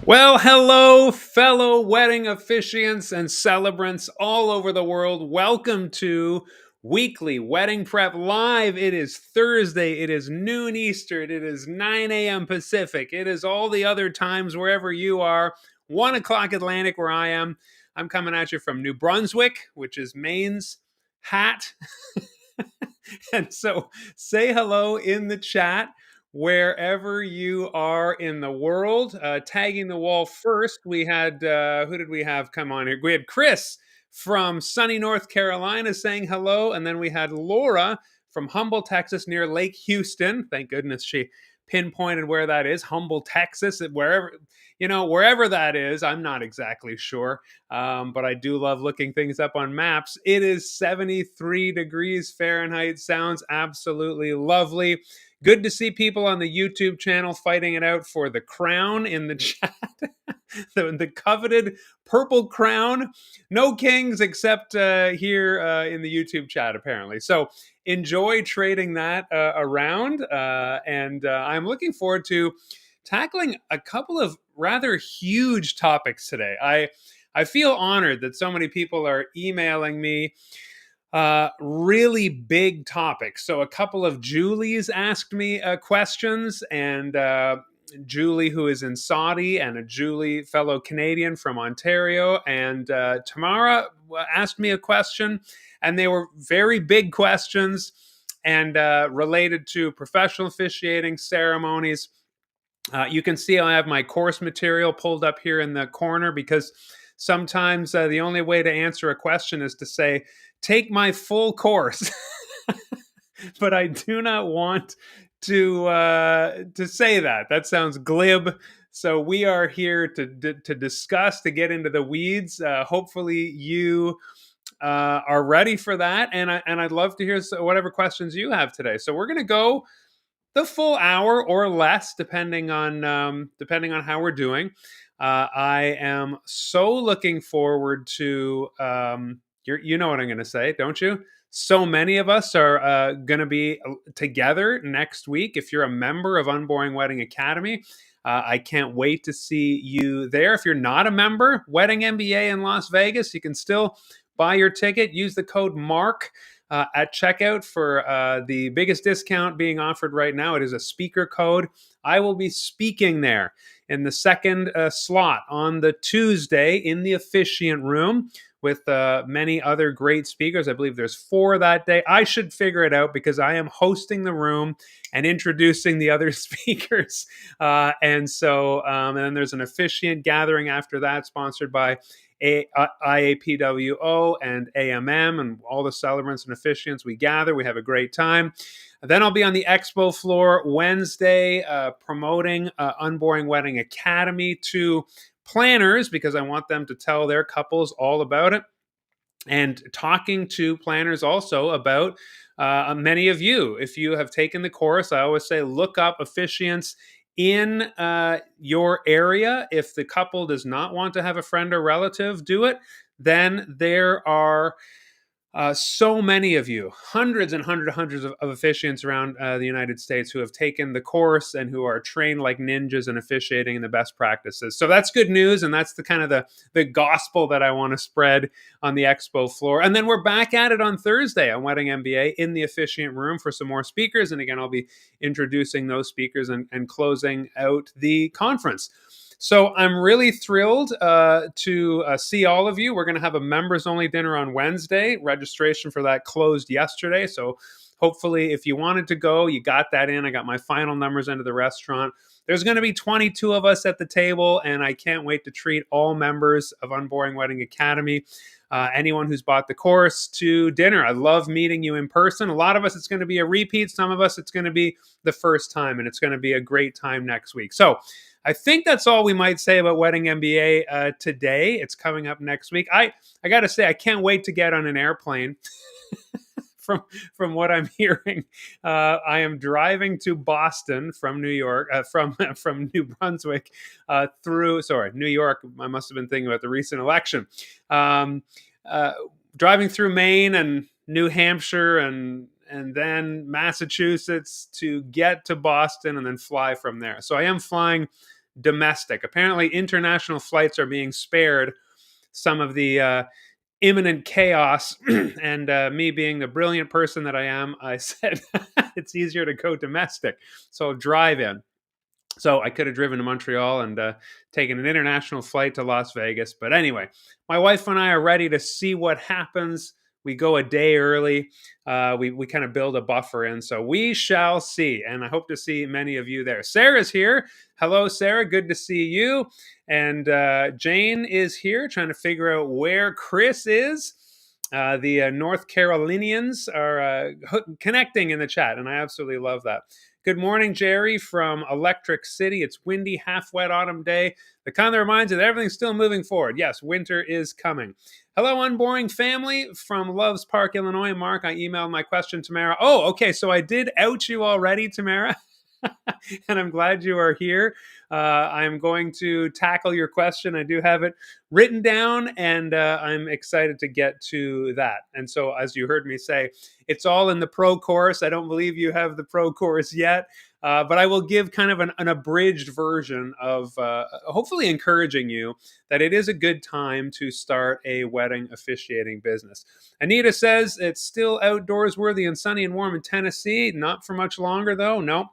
Well, hello, fellow wedding officiants and celebrants all over the world. Welcome to Weekly Wedding Prep Live. It is Thursday. It is noon Eastern. It is 9 a.m. Pacific. It is all the other times wherever you are. 1 o'clock Atlantic where I am. I'm coming at you from New Brunswick, which is Maine's hat. And so say hello in the chat wherever you are in the world. Tagging the wall first, we had, who did we have come on here? We had Chris from sunny North Carolina saying hello. And then we had Laura from Humble, Texas, near Lake Houston. Thank goodness she pinpointed where that is. Humble, Texas, wherever that is. I'm not exactly sure. But I do love looking things up on maps. It is 73 degrees Fahrenheit. Sounds absolutely lovely. Good to see people on the YouTube channel fighting it out for the crown in the chat. the coveted purple crown. No kings except here in the YouTube chat, apparently. So enjoy trading that around. And I'm looking forward to tackling a couple of rather huge topics today. I feel honored that so many people are emailing me really big topics. So a couple of Julies asked me questions, and Julie, who is in Saudi, and a Julie, fellow Canadian from Ontario, and Tamara asked me a question, and they were very big questions and related to professional officiating, ceremonies. You can see I have my course material pulled up here in the corner because sometimes the only way to answer a question is to say, take my full course. But I do not want to say that. That sounds glib. So we are here to discuss, to get into the weeds. Hopefully you are ready for that, and I'd love to hear whatever questions you have today. So we're going to go the full hour or less, depending on how we're doing. I am so looking forward to. You know what I'm going to say, don't you? So many of us are going to be together next week. If you're a member of Unboring Wedding Academy, I can't wait to see you there. If you're not a member, Wedding MBA in Las Vegas, you can still buy your ticket. Use the code MARK at checkout for the biggest discount being offered right now. It is a speaker code. I will be speaking there in the second slot on the Tuesday in the officiant room with many other great speakers. I believe there's 4 that day. I should figure it out because I am hosting the room and introducing the other speakers. And then there's an officiant gathering after that, sponsored by IAPWO and AMM and all the celebrants and officiants. We gather, we have a great time. Then I'll be on the expo floor Wednesday promoting Unboring Wedding Academy to planners because I want them to tell their couples all about it, and talking to planners also about many of you. If you have taken the course, I always say look up officiants in your area. If the couple does not want to have a friend or relative do it, then there are so many of you, hundreds and hundreds of officiants around the United States who have taken the course and who are trained like ninjas in officiating in the best practices. So that's good news, and that's the kind of the gospel that I want to spread on the expo floor. And then we're back at it on Thursday on Wedding MBA in the officiant room for some more speakers. And again, I'll be introducing those speakers and closing out the conference. So I'm really thrilled to see all of you. We're going to have a members-only dinner on Wednesday. Registration for that closed yesterday. So hopefully, if you wanted to go, you got that in. I got my final numbers into the restaurant. There's going to be 22 of us at the table, and I can't wait to treat all members of Unboring Wedding Academy, anyone who's bought the course, to dinner. I love meeting you in person. A lot of us, it's going to be a repeat. Some of us, it's going to be the first time, and it's going to be a great time next week. So I think that's all we might say about Wedding MBA today. It's coming up next week. I got to say, I can't wait to get on an airplane. From what I'm hearing, I am driving to Boston from New York, from New Brunswick New York. I must have been thinking about the recent election. Driving through Maine and New Hampshire and then Massachusetts to get to Boston and then fly from there. So I am flying domestic. Apparently, international flights are being spared some of the imminent chaos. And me being the brilliant person that I am, I said it's easier to go domestic. So drive in. So I could have driven to Montreal and taken an international flight to Las Vegas. But anyway, my wife and I are ready to see what happens. We go a day early. We kind of build a buffer in. So we shall see. And I hope to see many of you there. Sarah's here. Hello, Sarah. Good to see you. And Jane is here trying to figure out where Chris is. The North Carolinians are connecting in the chat, and I absolutely love that. Good morning, Jerry from Electric City. It's windy, half-wet autumn day. The kind that reminds you that everything's still moving forward. Yes, winter is coming. Hello, Unboring family from Loves Park, Illinois. Mark, I emailed my question, Tamara. Oh, okay, so I did out you already, Tamara. And I'm glad you are here. I'm going to tackle your question. I do have it written down, and I'm excited to get to that. And so, as you heard me say, it's all in the pro course. I don't believe you have the pro course yet, but I will give kind of an abridged version of hopefully encouraging you that it is a good time to start a wedding officiating business. Anita says it's still outdoors worthy and sunny and warm in Tennessee. Not for much longer, though. No.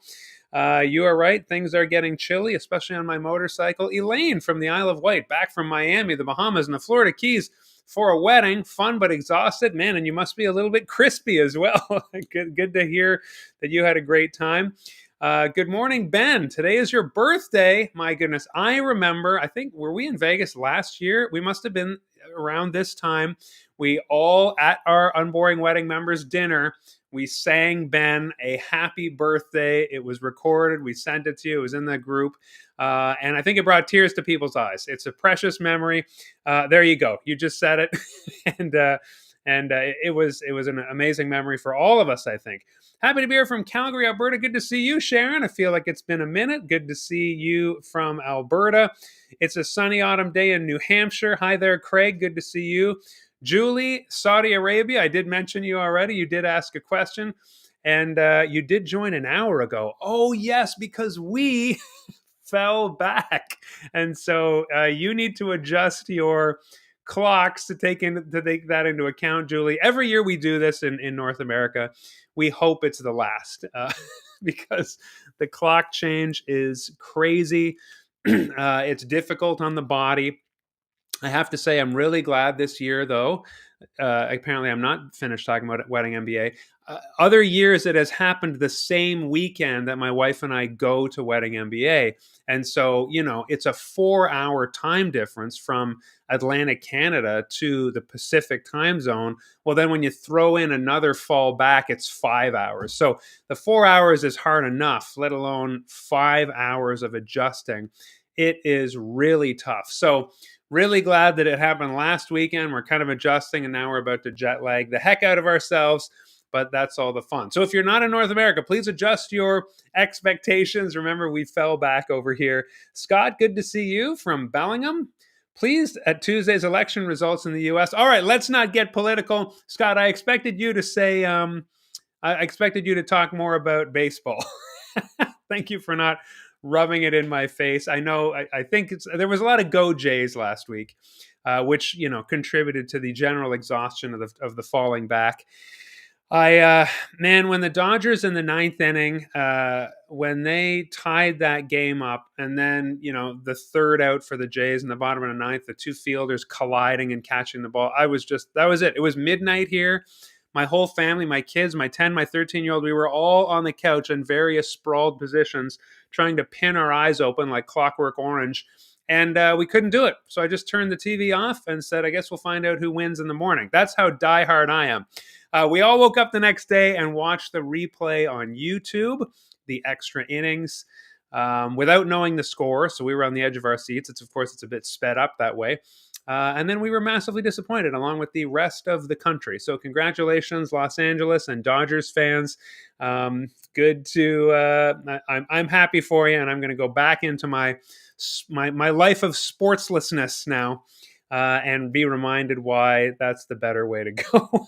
You are right. Things are getting chilly, especially on my motorcycle. Elaine from the Isle of Wight, back from Miami, the Bahamas, and the Florida Keys for a wedding. Fun but exhausted. Man, and you must be a little bit crispy as well. Good to hear that you had a great time. Good morning, Ben. Today is your birthday. My goodness. I remember, I think, were we in Vegas last year? We must have been around this time. We all, at our Unboring Wedding Members dinner, we sang Ben a happy birthday. It was recorded. We sent it to you. It was in the group. And I think it brought tears to people's eyes. It's a precious memory. There you go. You just said it. and it was an amazing memory for all of us, I think. Happy to be here from Calgary, Alberta. Good to see you, Sharon. I feel like it's been a minute. Good to see you from Alberta. It's a sunny autumn day in New Hampshire. Hi there, Craig. Good to see you. Julie, Saudi Arabia. I did mention you already. You did ask a question, and you did join an hour ago. Oh, yes, because we fell back. And so you need to adjust your clocks to take that into account, Julie. Every year we do this in North America. We hope it's the last because the clock change is crazy. It's difficult on the body. I have to say, I'm really glad this year, though. Apparently, I'm not finished talking about Wedding MBA. Other years, it has happened the same weekend that my wife and I go to Wedding MBA. And so, it's a 4-hour time difference from Atlantic Canada to the Pacific time zone. Well, then when you throw in another fall back, it's 5 hours. So the 4 hours is hard enough, let alone 5 hours of adjusting. It is really tough. So really glad that it happened last weekend. We're kind of adjusting, and now we're about to jet lag the heck out of ourselves, but that's all the fun. So if you're not in North America, please adjust your expectations. Remember, we fell back over here. Scott, good to see you from Bellingham. Pleased at Tuesday's election results in the U.S. All right, let's not get political. Scott, I expected you to say, I expected you to talk more about baseball. Thank you for not rubbing it in my face. I know, I think there was a lot of Go Jays last week, which, contributed to the general exhaustion of the falling back. Man, when the Dodgers in the ninth inning, when they tied that game up, and then, the third out for the Jays in the bottom of the ninth, the two fielders colliding and catching the ball, that was it. It was midnight here. My whole family, my kids, my 10, my 13-year-old, we were all on the couch in various sprawled positions trying to pin our eyes open like Clockwork Orange. And we couldn't do it. So I just turned the TV off and said, I guess we'll find out who wins in the morning. That's how diehard I am. We all woke up the next day and watched the replay on YouTube, the extra innings, without knowing the score. So we were on the edge of our seats. It's a bit sped up that way. And then we were massively disappointed, along with the rest of the country. So congratulations, Los Angeles and Dodgers fans. Good to. I'm happy for you, and I'm going to go back into my life of sportslessness now, and be reminded why that's the better way to go.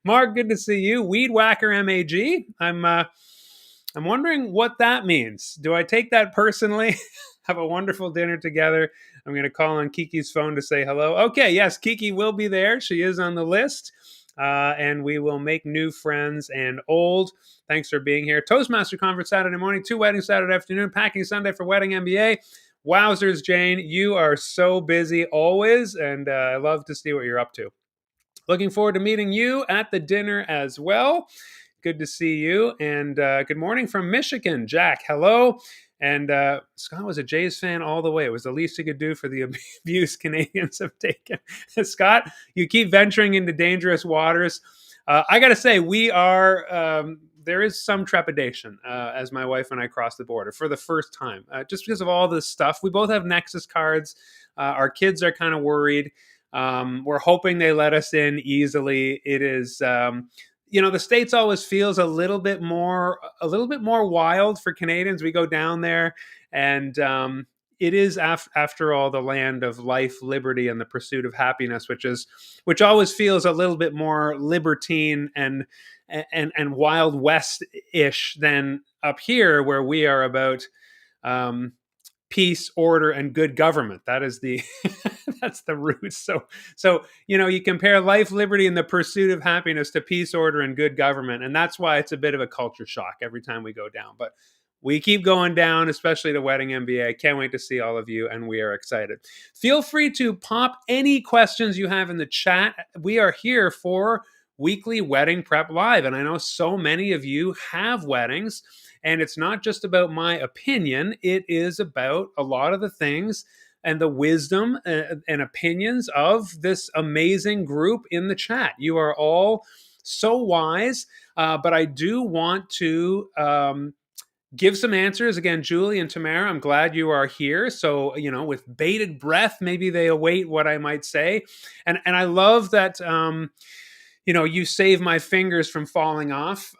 Mark, good to see you. Weed Whacker MAG. I'm wondering what that means. Do I take that personally? have a wonderful dinner together. I'm going to call on Kiki's phone to say hello. Okay, yes, Kiki will be there. She is on the list. And we will make new friends and old. Thanks for being here. Toastmaster Conference Saturday morning, 2 weddings Saturday afternoon, packing Sunday for Wedding MBA. Wowzers, Jane, you are so busy always, and I love to see what you're up to. Looking forward to meeting you at the dinner as well. Good to see you. And good morning from Michigan, Jack. Hello. And Scott was a Jays fan all the way. It was the least he could do for the abuse Canadians have taken. Scott, you keep venturing into dangerous waters. I got to say, we are, there is some trepidation as my wife and I cross the border for the first time, just because of all this stuff. We both have Nexus cards. Our kids are kind of worried. We're hoping they let us in easily. It is, the States always feels a little bit more wild for Canadians. We go down there, and it is after all the land of life, liberty, and the pursuit of happiness, which always feels a little bit more libertine and Wild West ish than up here, where we are about peace, order, and good government. That is the that's the roots. So you compare life, liberty, and the pursuit of happiness to peace, order, and good government, and that's why it's a bit of a culture shock every time we go down. But we keep going down, especially to Wedding MBA. Can't wait to see all of you, and we are excited. Feel free to pop any questions you have in the chat. We are here for weekly Wedding Prep Live, and I know so many of you have weddings. And it's not just about my opinion. It is about a lot of the things and the wisdom and opinions of this amazing group in the chat. You are all so wise, but I do want to give some answers. Again, Julie and Tamara, I'm glad you are here. So, with bated breath, maybe they await what I might say. And I love that... you save my fingers from falling off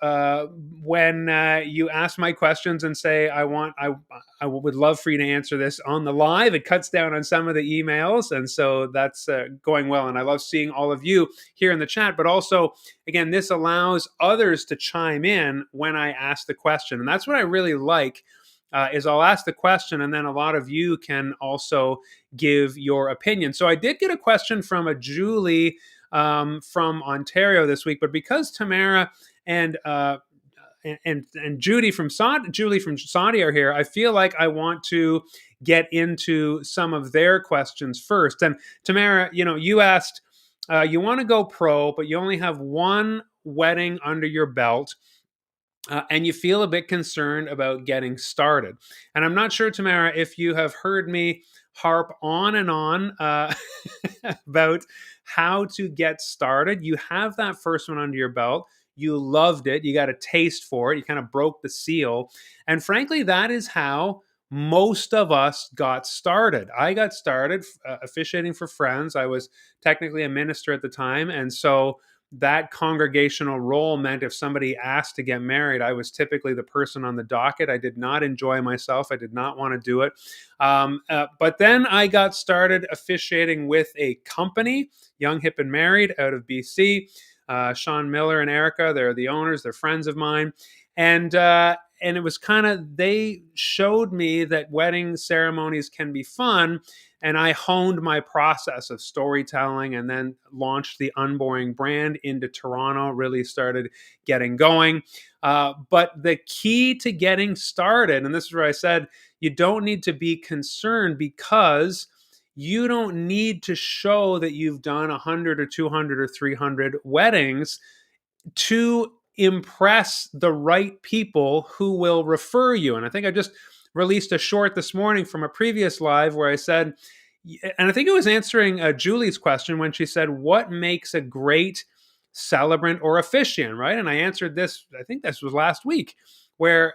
when you ask my questions and say, I would love for you to answer this on the live. It cuts down on some of the emails. And so that's going well. And I love seeing all of you here in the chat. But also, again, this allows others to chime in when I ask the question. And that's what I really like. Is I'll ask the question, and then a lot of you can also give your opinion. So I did get a question from a Julie from Ontario this week, but because Tamara and Julie from Saudi are here, I feel like I want to get into some of their questions first. And Tamara, you asked, you want to go pro, but you only have one wedding under your belt. And you feel a bit concerned about getting started. And I'm not sure, Tamara, if you have heard me harp on and on about how to get started. You have that first one under your belt. You loved it. You got a taste for it. You kind of broke the seal. And frankly, that is how most of us got started. I got started officiating for friends. I was technically a minister at the time. And so that congregational role meant if somebody asked to get married, I was typically the person on the docket. I did not enjoy myself. I did not want to do it. But then I got started officiating with a company, Young, Hip, and Married out of BC. Sean Miller and Erica, they're the owners. They're friends of mine. And it was they showed me that wedding ceremonies can be fun. And I honed my process of storytelling and then launched the Unboring brand into Toronto, really started getting going. But the key to getting started, and this is where I said, you don't need to be concerned because you don't need to show that you've done 100 or 200 or 300 weddings to impress the right people who will refer you. And I think I just released a short this morning from a previous live where I said, and I think it was answering Julie's question when she said, what makes a great celebrant or officiant, right? And I answered this, I think this was last week, where,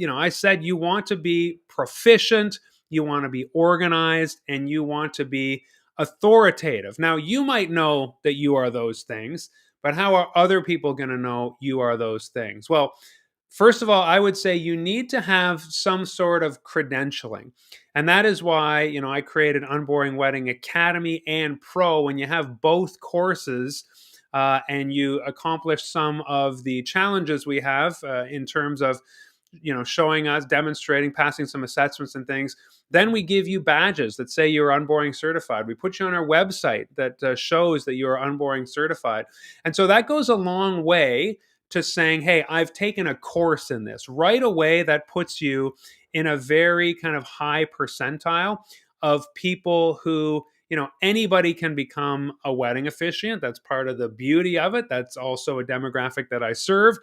I said you want to be proficient, you want to be organized, and you want to be authoritative. Now, you might know that you are those things, but how are other people going to know you are those things? Well, first of all, I would say you need to have some sort of credentialing. And that is why, I created Unboring Wedding Academy and Pro. When you have both courses and you accomplish some of the challenges we have in terms of showing us, demonstrating, passing some assessments and things. Then we give you badges that say you're Unboring certified. We put you on our website that shows that you're Unboring certified. And so that goes a long way to saying, hey, I've taken a course in this. Right away, that puts you in a very kind of high percentile of people who, anybody can become a wedding officiant. That's part of the beauty of it. That's also a demographic that I serve.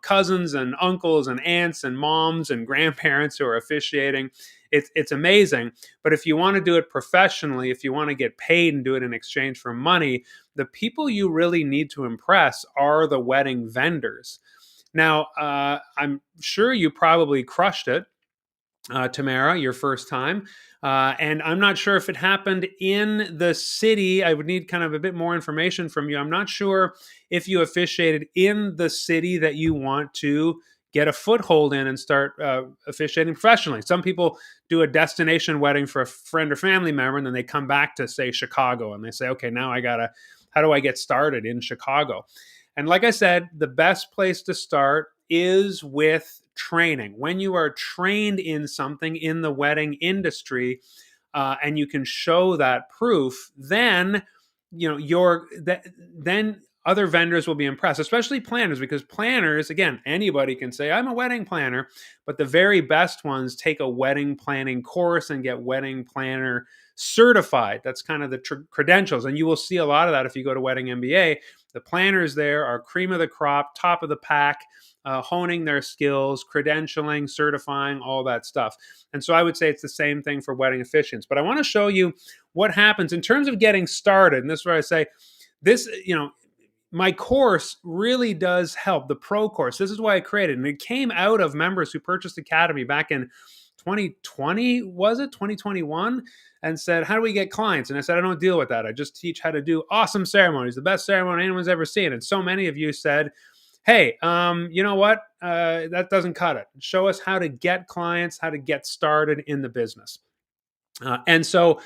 Cousins and uncles and aunts and moms and grandparents who are officiating. It's amazing. But if you want to do it professionally, if you want to get paid and do it in exchange for money, the people you really need to impress are the wedding vendors. Now, I'm sure you probably crushed it, Tamara, your first time. And I'm not sure if it happened in the city. I would need kind of a bit more information from you. I'm not sure if you officiated in the city that you want to get a foothold in and start officiating professionally. Some people do a destination wedding for a friend or family member, and then they come back to, say, Chicago, and they say, okay, now how do I get started in Chicago? And like I said, the best place to start is with training. When you are trained in something in the wedding industry, and you can show that proof, then then other vendors will be impressed, especially planners, because planners, again, anybody can say, I'm a wedding planner, but the very best ones take a wedding planning course and get wedding planner certified. That's kind of the credentials. And you will see a lot of that if you go to Wedding MBA. The planners there are cream of the crop, top of the pack, honing their skills, credentialing, certifying, all that stuff. And so I would say it's the same thing for wedding officiants. But I want to show you what happens in terms of getting started. And this is where I say this, my course really does help. The pro course, this is why I created, and it came out of members who purchased Academy back in 2020, was it 2021, and said, how do we get clients? And I said, I don't deal with that. I just teach how to do awesome ceremonies, the best ceremony anyone's ever seen. And so many of you said, hey, you know what? That doesn't cut it. Show us how to get clients, how to get started in the business. And so,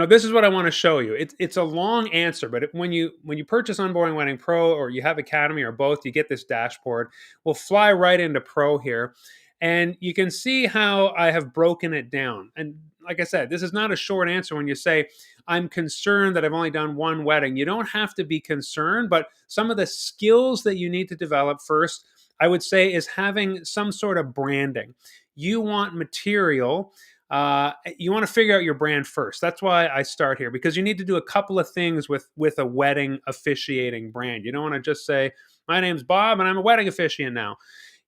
this is what I want to show you. It's a long answer, but when you purchase Unboring Wedding Pro, or you have Academy, or both, you get this dashboard. We'll fly right into Pro here, and you can see how I have broken it down. And like I said, this is not a short answer. When you say, I'm concerned that I've only done one wedding, you don't have to be concerned, but some of the skills that you need to develop first, I would say, is having some sort of branding. You want material. You want to figure out your brand first. That's why I start here, because you need to do a couple of things with a wedding officiating brand. You don't want to just say, my name's Bob and I'm a wedding officiant now.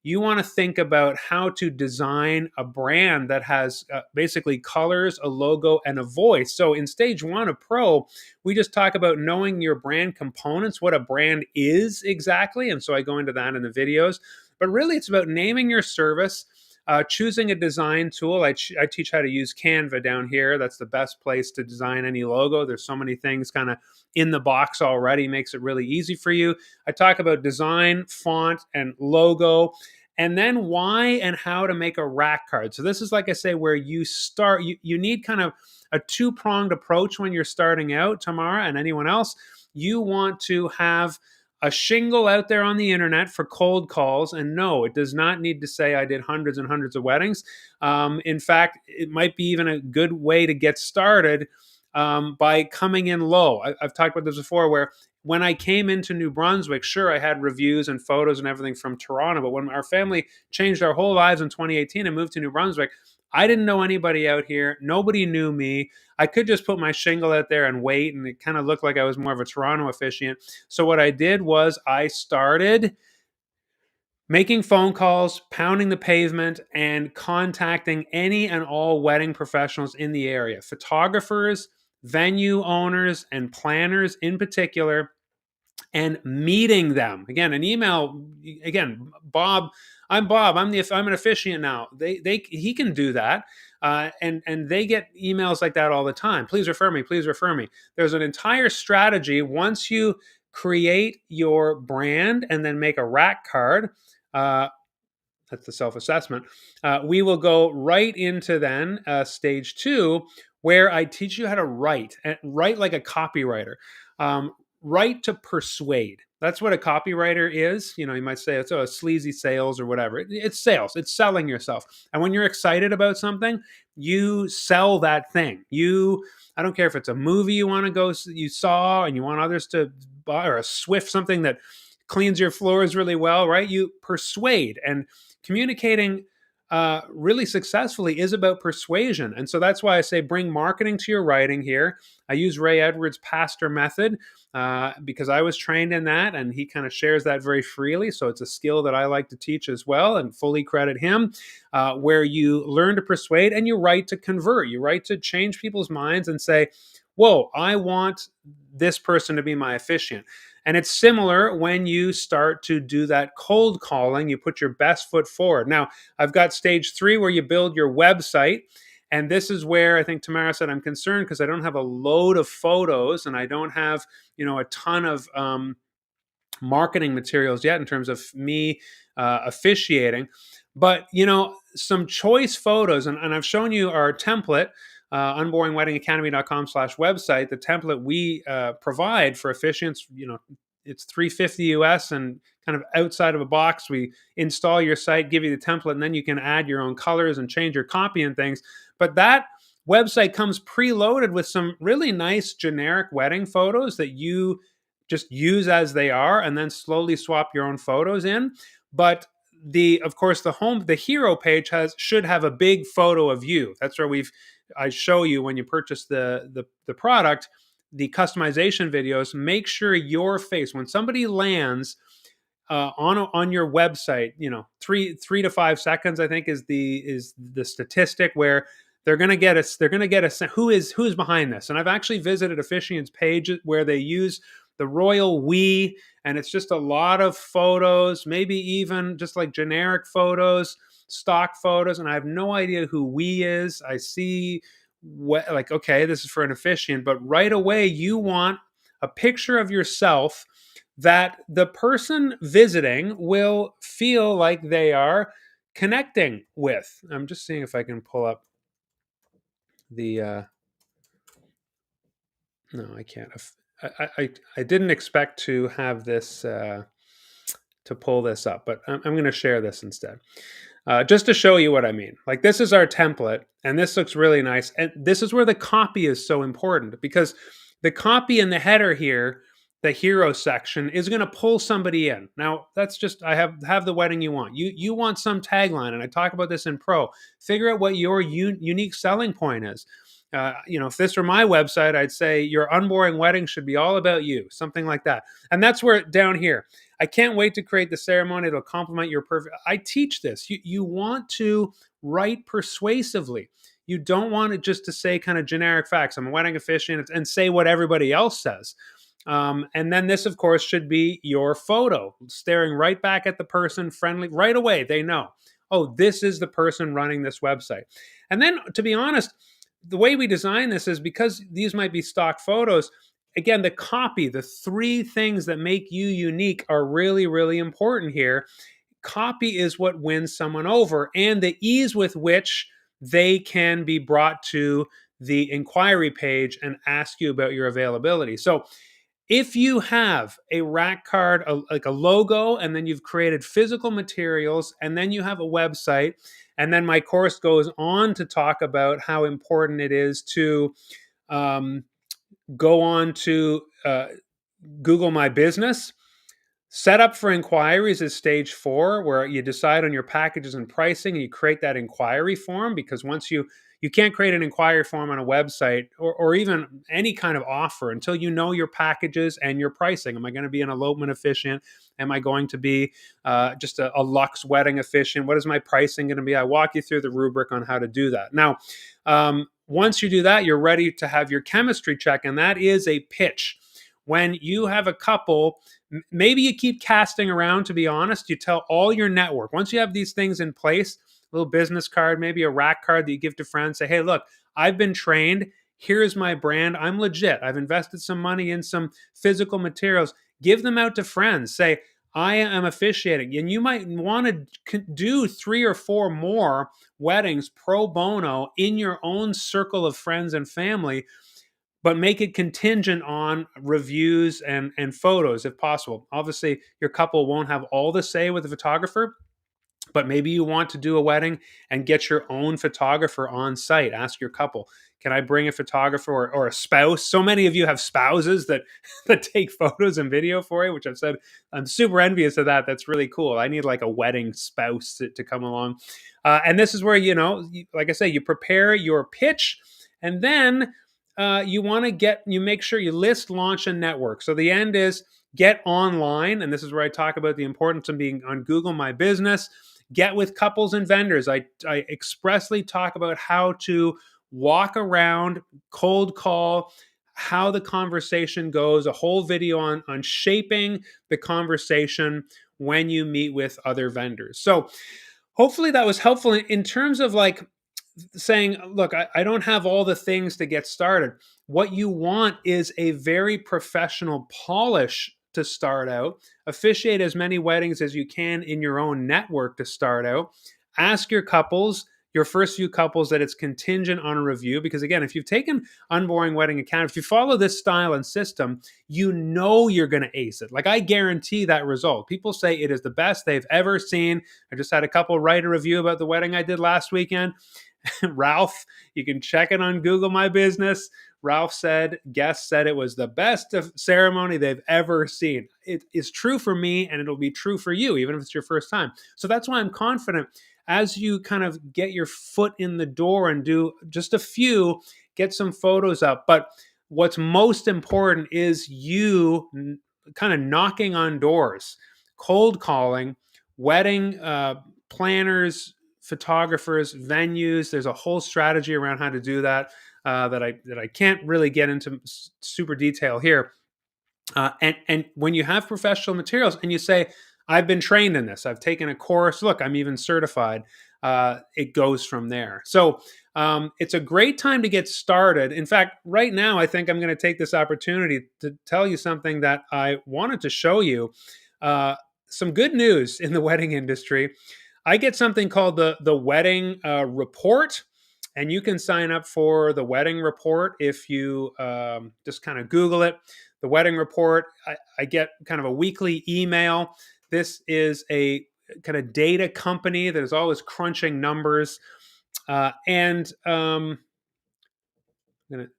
You want to think about how to design a brand that has basically colors, a logo, and a voice. So in stage one of Pro, we just talk about knowing your brand components, what a brand is exactly. And so I go into that in the videos. But really, it's about naming your service, choosing a design tool. I teach how to use Canva down here. That's the best place to design any logo. There's so many things kind of in the box already, makes it really easy for you. I talk about design, font, and logo, and then why and how to make a rack card. So this is, like I say, where you start. You need kind of a two-pronged approach when you're starting out, Tamara, and anyone else. You want to have a shingle out there on the internet for cold calls. And no, it does not need to say I did hundreds and hundreds of weddings. In fact, it might be even a good way to get started by coming in low. I've talked about this before, where when I came into New Brunswick, sure, I had reviews and photos and everything from Toronto, but when our family changed our whole lives in 2018 and moved to New Brunswick, I didn't know anybody out here. Nobody knew me. I could just put my shingle out there and wait, and it kind of looked like I was more of a Toronto officiant. So what I did was I started making phone calls, pounding the pavement, and contacting any and all wedding professionals in the area, photographers, venue owners, and planners in particular, and meeting them. Again, an email. Again, Bob. I'm Bob. I'm an officiant now. He can do that, and they get emails like that all the time. Please refer me. Please refer me. There's an entire strategy once you create your brand and then make a rack card. That's the self-assessment. We will go right into then stage two, where I teach you how to write like a copywriter. write to persuade. That's what a copywriter is. You know, you might say it's a sleazy sales or whatever. It's sales. It's selling yourself. And when you're excited about something, you sell that thing. I don't care if it's a movie you want to go, you saw, and you want others to buy, or a Swift, something that cleans your floors really well, right? You persuade, and communicating really successfully is about persuasion. And so that's why I say bring marketing to your writing here. I use Ray Edwards' pastor method because I was trained in that, and he kind of shares that very freely. So it's a skill that I like to teach as well, and fully credit him, where you learn to persuade and you write to convert. You write to change people's minds and say, whoa, I want this person to be my officiant. And it's similar when you start to do that cold calling, you put your best foot forward. Now, I've got stage 3 where you build your website. And this is where I think Tamara said, I'm concerned because I don't have a load of photos and I don't have, a ton of marketing materials yet in terms of me officiating. But, some choice photos, and I've shown you our template, unboringweddingacademy.com/website, the template we provide for officiants. It's $350 US, and kind of outside of a box. We install your site, give you the template, and then you can add your own colors and change your copy and things. But that website comes preloaded with some really nice generic wedding photos that you just use as they are, and then slowly swap your own photos in. But of course, the hero page should have a big photo of you. That's where I show you when you purchase the product, the customization videos. Make sure your face, when somebody lands on your website, 3 to 5 seconds, I think is the statistic where they're going to get us. They're going to get us who's behind this. And I've actually visited officiants pages where they use the royal we, and it's just a lot of photos, maybe even just like generic photos, stock photos, and I have no idea who we is. I see okay, this is for an officiant, but right away you want a picture of yourself that the person visiting will feel like they are connecting with. I'm just seeing if I can pull up the no, I can't. I didn't expect to have this to pull this up, but I'm going to share this instead. Just to show you what I mean. Like, this is our template, and this looks really nice. And this is where the copy is so important, because the copy in the header here, the hero section, is going to pull somebody in. Now, that's just, I have the wedding you want. You want some tagline, and I talk about this in Pro. Figure out what your unique selling point is. If this were my website, I'd say your unboring wedding should be all about you, something like that. And that's where down here, I can't wait to create the ceremony that'll complement your perfect. I teach this. You want to write persuasively. You don't want it just to say kind of generic facts. I'm a wedding officiant, and say what everybody else says. And then this, of course, should be your photo, staring right back at the person, friendly. Right away, they know, oh, this is the person running this website. And then, to be honest, the way we design this is because these might be stock photos. Again, the copy, the 3 things that make you unique are really, really important here. Copy is what wins someone over, and the ease with which they can be brought to the inquiry page and ask you about your availability. So if you have a rack card, like a logo, and then you've created physical materials, and then you have a website, and then my course goes on to talk about how important it is to go on to Google My Business. Set up for inquiries is stage 4, where you decide on your packages and pricing, and you create that inquiry form, because once you can't create an inquiry form on a website or even any kind of offer until you know your packages and your pricing. Am I going to be an elopement officiant? Am I going to be just a luxe wedding officiant? What is my pricing going to be? I walk you through the rubric on how to do that. Now, once you do that, you're ready to have your chemistry check, and that is a pitch. When you have a couple, maybe you keep casting around, to be honest. You tell all your network. Once you have these things in place, a little business card, maybe a rack card that you give to friends, say, hey, look, I've been trained. Here's my brand. I'm legit. I've invested some money in some physical materials. Give them out to friends. Say, I am officiating. And you might want to do 3 or 4 more weddings pro bono in your own circle of friends and family. but make it contingent on reviews and photos if possible. Obviously, your couple won't have all the say with the photographer, but maybe you want to do a wedding and get your own photographer on site. Ask your couple, can I bring a photographer or a spouse? So many of you have spouses that that take photos and video for you, which I've said I'm super envious of that. That's really cool. I need like a wedding spouse to come along. And this is where, like I say, you prepare your pitch, and then you make sure you list, launch, and network. So the end is get online. And this is where I talk about the importance of being on Google My Business. Get with couples and vendors. I expressly talk about how to walk around, cold call, how the conversation goes, a whole video on shaping the conversation when you meet with other vendors. So hopefully that was helpful in terms of like saying, look, I don't have all the things to get started. What you want is a very professional polish to start out. Officiate as many weddings as you can in your own network to start out. Ask your couples, your first few couples, that it's contingent on a review. Because again, if you've taken Unboring Wedding Account, if you follow this style and system, you know you're going to ace it. Like, I guarantee that result. People say it is the best they've ever seen. I just had a couple write a review about the wedding I did last weekend. Ralph, you can check it on Google My Business. Ralph said, guests said it was the best ceremony they've ever seen. It is true for me, and it'll be true for you, even if it's your first time. So that's why I'm confident as you kind of get your foot in the door and do just a few, get some photos up. But what's most important is you kind of knocking on doors, cold calling, wedding planners, photographers, venues. There's a whole strategy around how to do that that I can't really get into super detail here. And when you have professional materials and you say, I've been trained in this, I've taken a course, look, I'm even certified, it goes from there. So it's a great time to get started. In fact, right now, I think I'm going to take this opportunity to tell you something that I wanted to show you. Some good news in the wedding industry. I get something called the wedding report, and you can sign up for the wedding report if you just kind of Google it. The wedding report, I get kind of a weekly email. This is a kind of data company that is always crunching numbers. And I'm going to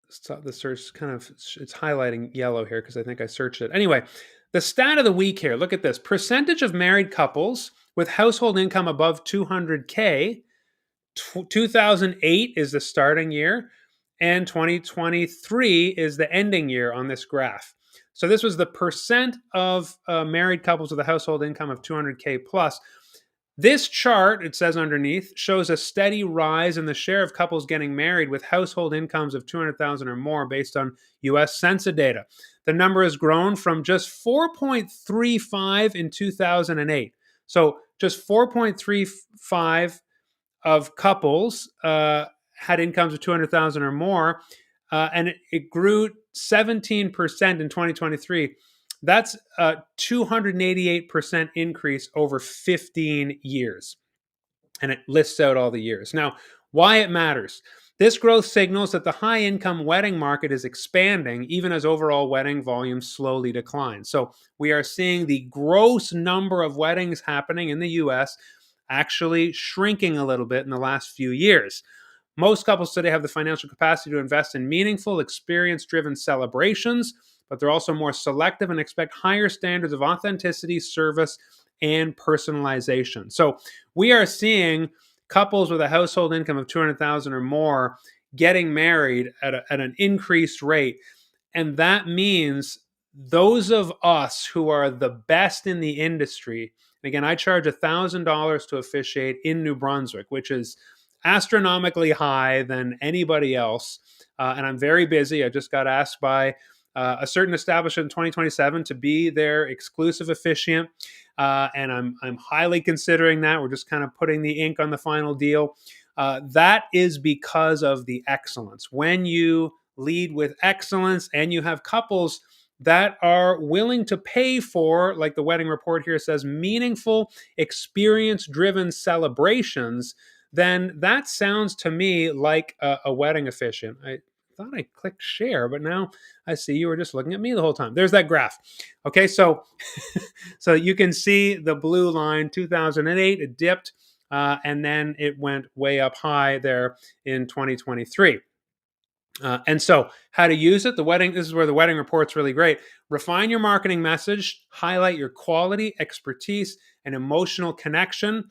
stop the search. It's highlighting yellow here because I think I searched it. Anyway, the stat of the week here. Look at this. Percentage of married couples with household income above 200K. 2008 is the starting year, and 2023 is the ending year on this graph. So this was the percent of married couples with a household income of 200K plus. This chart, it says underneath, shows a steady rise in the share of couples getting married with household incomes of 200,000 or more based on US Census data. The number has grown from just 4.35 in 2008. So just 4.35 of couples had incomes of 200,000 or more, and it grew 17% in 2023. That's a 288% increase over 15 years. And it lists out all the years. Now, why it matters. This growth signals that the high-income wedding market is expanding, even as overall wedding volume slowly declines. So we are seeing the gross number of weddings happening in the U.S. actually shrinking a little bit in the last few years. Most couples today have the financial capacity to invest in meaningful, experience-driven celebrations, but they're also more selective and expect higher standards of authenticity, service, and personalization. So we are seeing couples with a household income of 200,000 or more getting married at an increased rate. And that means those of us who are the best in the industry, again, I charge $1,000 to officiate in New Brunswick, which is astronomically high than anybody else. And I'm very busy. I just got asked by a certain establishment in 2027 to be their exclusive officiant. And I'm highly considering that. We're just kind of putting the ink on the final deal. That is because of the excellence. When you lead with excellence and you have couples that are willing to pay for, like the wedding report here says, meaningful, experience-driven celebrations, then that sounds to me like a wedding officiant. thought I clicked share, but now I see you were just looking at me the whole time. There's that graph. Okay, so so you can see the blue line, 2008, it dipped, and then it went way up high there in 2023. And so, how to use it? This is where the wedding report's really great. Refine your marketing message, highlight your quality, expertise, and emotional connection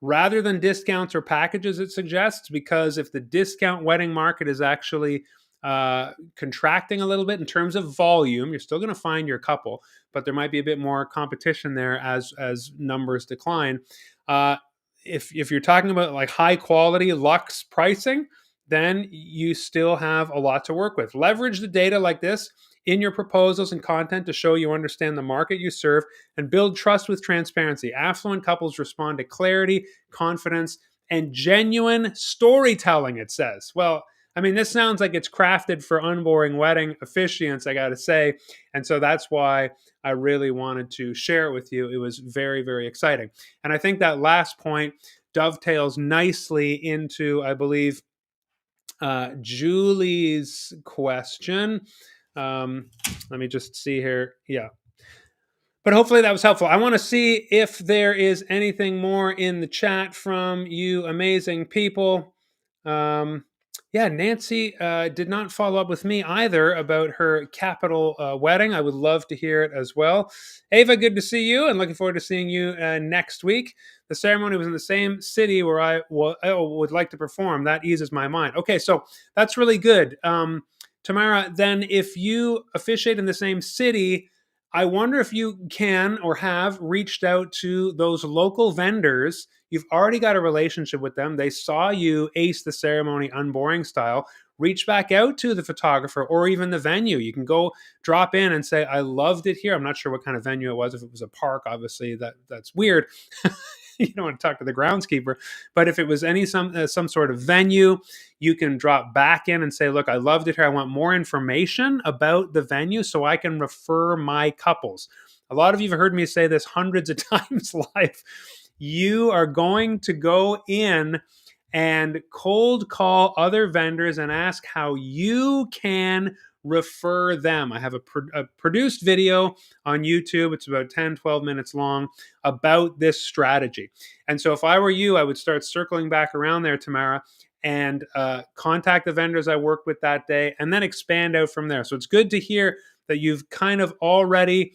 rather than discounts or packages, it suggests, because if the discount wedding market is actually contracting a little bit in terms of volume, you're still going to find your couple, but there might be a bit more competition there as numbers decline. If you're talking about like high quality luxe pricing, then you still have a lot to work with. Leverage the data like this in your proposals and content to show you understand the market you serve and build trust with transparency. Affluent couples respond to clarity, confidence, and genuine storytelling, it says. Well, I mean, this sounds like it's crafted for unboring wedding officiants, I got to say. And so that's why I really wanted to share it with you. It was very, very exciting. And I think that last point dovetails nicely into, I believe, Julie's question. Let me just see here. Yeah. But hopefully that was helpful. I want to see if there is anything more in the chat from you amazing people. Yeah, Nancy did not follow up with me either about her capital wedding. I would love to hear it as well. Ava, good to see you and looking forward to seeing you next week. The ceremony was in the same city where I would like to perform. That eases my mind. Okay, so that's really good. Tamara, then if you officiate in the same city, I wonder if you can or have reached out to those local vendors. You've already got a relationship with them. They saw you ace the ceremony unboring style. Reach back out to the photographer or even the venue. You can go drop in and say, I loved it here. I'm not sure what kind of venue it was. If it was a park, obviously that's weird. You don't want to talk to the groundskeeper. But if it was some sort of venue, you can drop back in and say, look, I loved it here. I want more information about the venue so I can refer my couples. A lot of you have heard me say this hundreds of times live. You are going to go in and cold call other vendors and ask how you can refer them. I have a produced video on YouTube. It's about 10, 12 minutes long about this strategy. And so if I were you, I would start circling back around there, Tamara, and contact the vendors I worked with that day and then expand out from there. So it's good to hear that you've kind of already,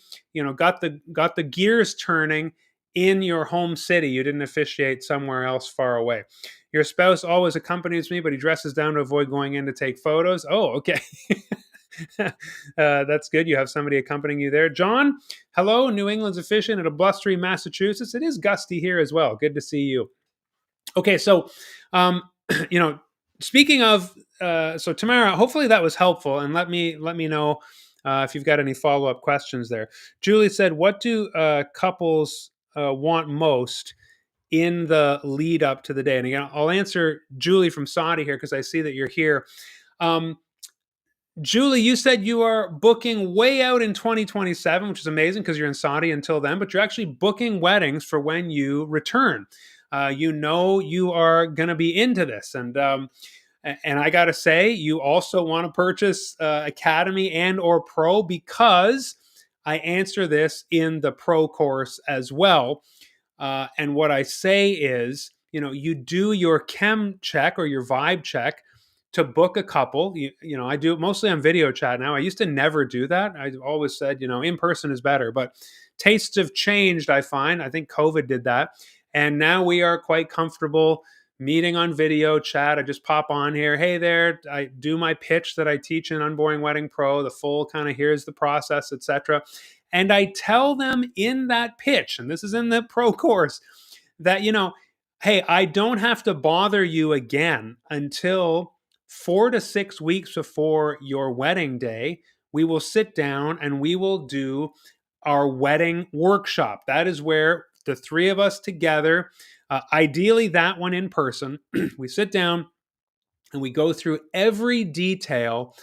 got the gears turning in your home city. You didn't officiate somewhere else far away. Your spouse always accompanies me, but he dresses down to avoid going in to take photos. Oh, okay. That's good. You have somebody accompanying you there. John, hello, New England's officiant at a blustery Massachusetts. It is gusty here as well. Good to see you. Okay, so, speaking of, so Tamara, hopefully that was helpful, and let me know if you've got any follow-up questions there. Julie said, what do couples want most in the lead up to the day? And again, I'll answer Julie from Saudi here because I see that you're here. Julie, you said you are booking way out in 2027, which is amazing because you're in Saudi until then, but you're actually booking weddings for when you return. You are going to be into this. And I got to say, you also want to purchase Academy and or Pro because I answer this in the Pro course as well. And what I say is, you do your chem check or your vibe check to book a couple. I do it mostly on video chat now. I used to never do that. I always said, in person is better, but tastes have changed, I find. I think COVID did that. And now we are quite comfortable meeting on video chat. I just pop on here. Hey there, I do my pitch that I teach in Unboring Wedding Pro, the full kind of here's the process, etc. And I tell them in that pitch, and this is in the Pro course, that, hey, I don't have to bother you again until 4 to 6 weeks before your wedding day. We will sit down and we will do our wedding workshop. That is where the three of us together, ideally that one in person, we sit down and we go through every detail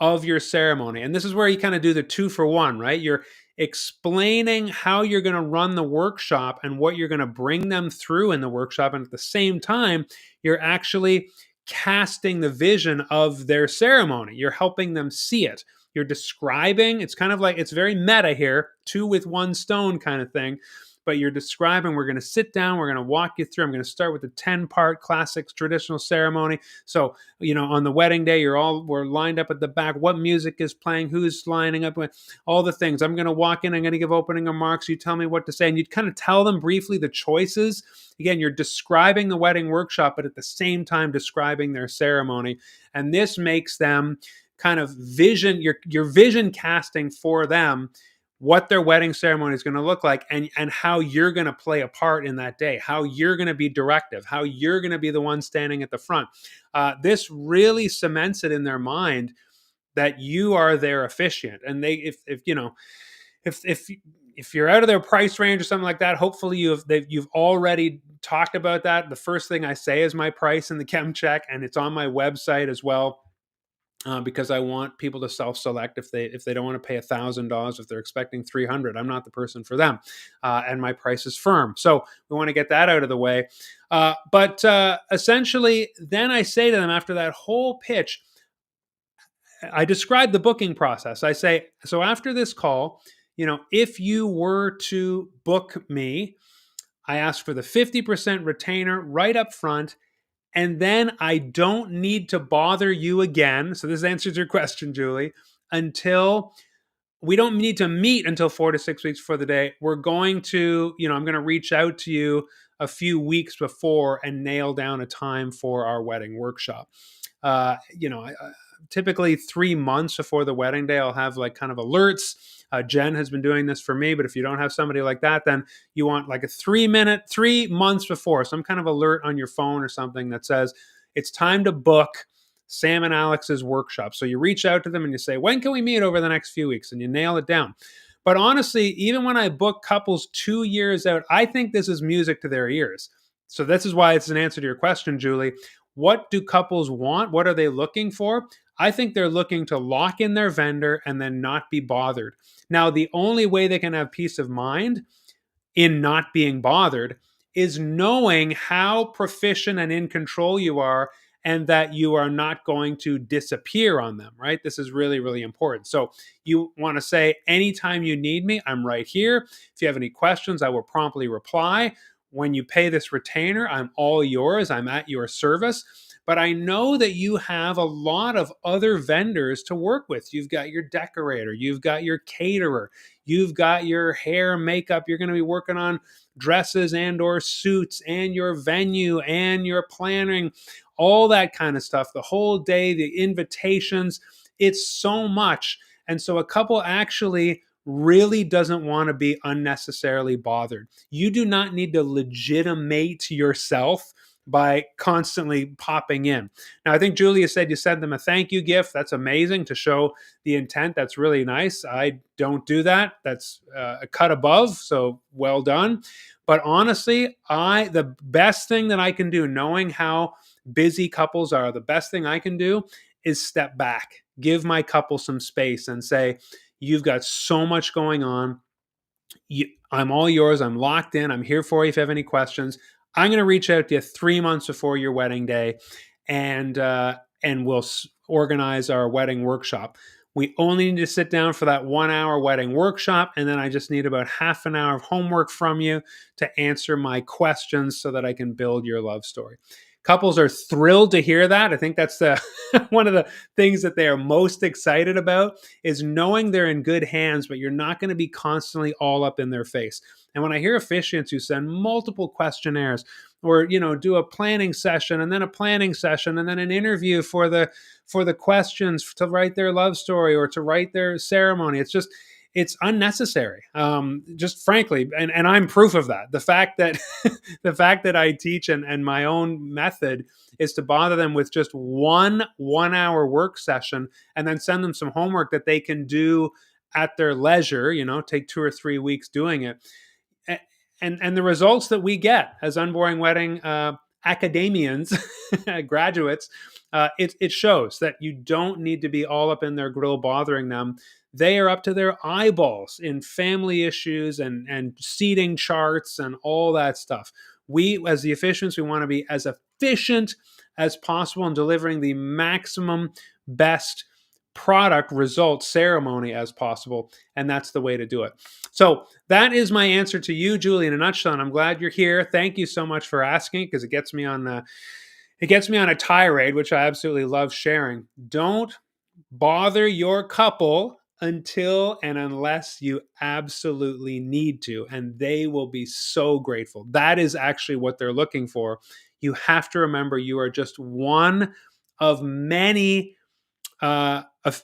of your ceremony. And this is where you kind of do the 2-for-1, right? You're explaining how you're going to run the workshop and what you're going to bring them through in the workshop. And at the same time, you're actually casting the vision of their ceremony. You're helping them see it. You're describing, it's kind of like, it's very meta here, two with one stone kind of thing. But you're describing, we're going to sit down, we're going to walk you through. I'm going to start with the 10-part classic traditional ceremony. So, on the wedding day, we're lined up at the back. What music is playing? Who's lining up? All the things. I'm going to walk in, I'm going to give opening remarks. You tell me what to say. And you kind of tell them briefly the choices. Again, you're describing the wedding workshop, but at the same time describing their ceremony. And this makes them kind of you're vision casting for them what their wedding ceremony is going to look like, and how you're going to play a part in that day, how you're going to be directive, how you're going to be the one standing at the front. This really cements it in their mind that you are their officiant. And they, if you're out of their price range or something like that, hopefully you've already talked about that. The first thing I say is my price in the chem check, and it's on my website as well. Because I want people to self-select if they don't want to pay $1,000, if they're expecting $300. I'm not the person for them, and my price is firm. So we want to get that out of the way. But essentially, then I say to them after that whole pitch, I describe the booking process. I say, so after this call, if you were to book me, I ask for the 50% retainer right up front. And then I don't need to bother you again. So this answers your question, Julie. We don't need to meet until 4 to 6 weeks before the day. We're going to, I'm going to reach out to you a few weeks before and nail down a time for our wedding workshop. Typically 3 months before the wedding day, I'll have like kind of alerts. Jen has been doing this for me, but if you don't have somebody like that, then you want like a 3 months before, some kind of alert on your phone or something that says it's time to book Sam and Alex's workshop. So you reach out to them and you say, when can we meet over the next few weeks? And you nail it down. But honestly, even when I book couples 2 years out, I think this is music to their ears. So this is why it's an answer to your question, Julie. What do couples want? What are they looking for? I think they're looking to lock in their vendor and then not be bothered. Now, the only way they can have peace of mind in not being bothered is knowing how proficient and in control you are, and that you are not going to disappear on them, right? This is really, really important. So you want to say, anytime you need me, I'm right here. If you have any questions, I will promptly reply. When you pay this retainer, I'm all yours. I'm at your service. But I know that you have a lot of other vendors to work with. You've got your decorator, you've got your caterer, you've got your hair, makeup. You're going to be working on dresses and or suits, and your venue and your planning, all that kind of stuff. The whole day, the invitations, it's so much. And so a couple actually really doesn't want to be unnecessarily bothered. You do not need to legitimate yourself by constantly popping in. Now, I think Julia said you send them a thank you gift. That's amazing to show the intent. That's really nice. I don't do that. That's a cut above. So well done. But honestly, the best thing that I can do, knowing how busy couples are, the best thing I can do is step back, give my couple some space and say, you've got so much going on. I'm all yours. I'm locked in. I'm here for you if you have any questions. I'm going to reach out to you 3 months before your wedding day, and we'll organize our wedding workshop. We only need to sit down for that 1 hour wedding workshop, and then I just need about half an hour of homework from you to answer my questions so that I can build your love story. Couples are thrilled to hear that. I think that's one of the things that they are most excited about, is knowing they're in good hands, but you're not going to be constantly all up in their face. And when I hear officiants who send multiple questionnaires, or do a planning session and then a planning session and then an interview for the questions to write their love story or to write their ceremony, it's unnecessary. Just frankly, and I'm proof of that. The fact that the fact that I teach and my own method is to bother them with just one 1 hour work session and then send them some homework that they can do at their leisure, take 2 or 3 weeks doing it. And the results that we get as Unboring Wedding academians, graduates, it shows that you don't need to be all up in their grill bothering them. They are up to their eyeballs in family issues and seating charts and all that stuff. We, as the officiants, we want to be as efficient as possible and delivering the maximum best product result ceremony as possible. And that's the way to do it. So that is my answer to you, Julie, in a nutshell. And I'm glad you're here. Thank you so much for asking, because it gets me on a tirade, which I absolutely love sharing. Don't bother your couple until and unless you absolutely need to, and they will be so grateful. That is actually what they're looking for. You have to remember you are just one of many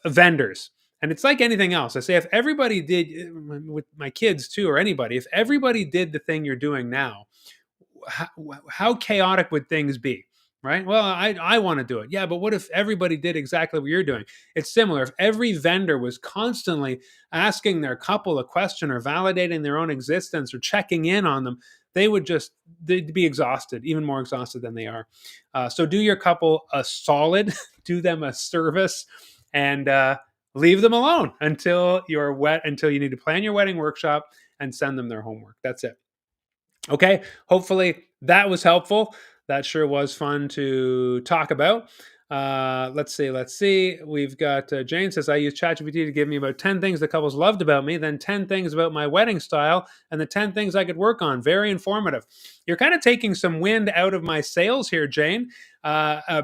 vendors. And it's like anything else. I say, if everybody did, with my kids too, or anybody, if everybody did the thing you're doing now, how chaotic would things be? Right? Well, I want to do it. Yeah, but what if everybody did exactly what you're doing? It's similar. If every vendor was constantly asking their couple a question or validating their own existence or checking in on them, they'd be exhausted, even more exhausted than they are. So do your couple a solid, do them a service, and leave them alone until until you need to plan your wedding workshop and send them their homework. That's it. Okay, hopefully that was helpful. That sure was fun to talk about. Let's see. We've got Jane says, I use ChatGPT to give me about 10 things the couples loved about me, then 10 things about my wedding style, and the 10 things I could work on. Very informative. You're kind of taking some wind out of my sails here, Jane,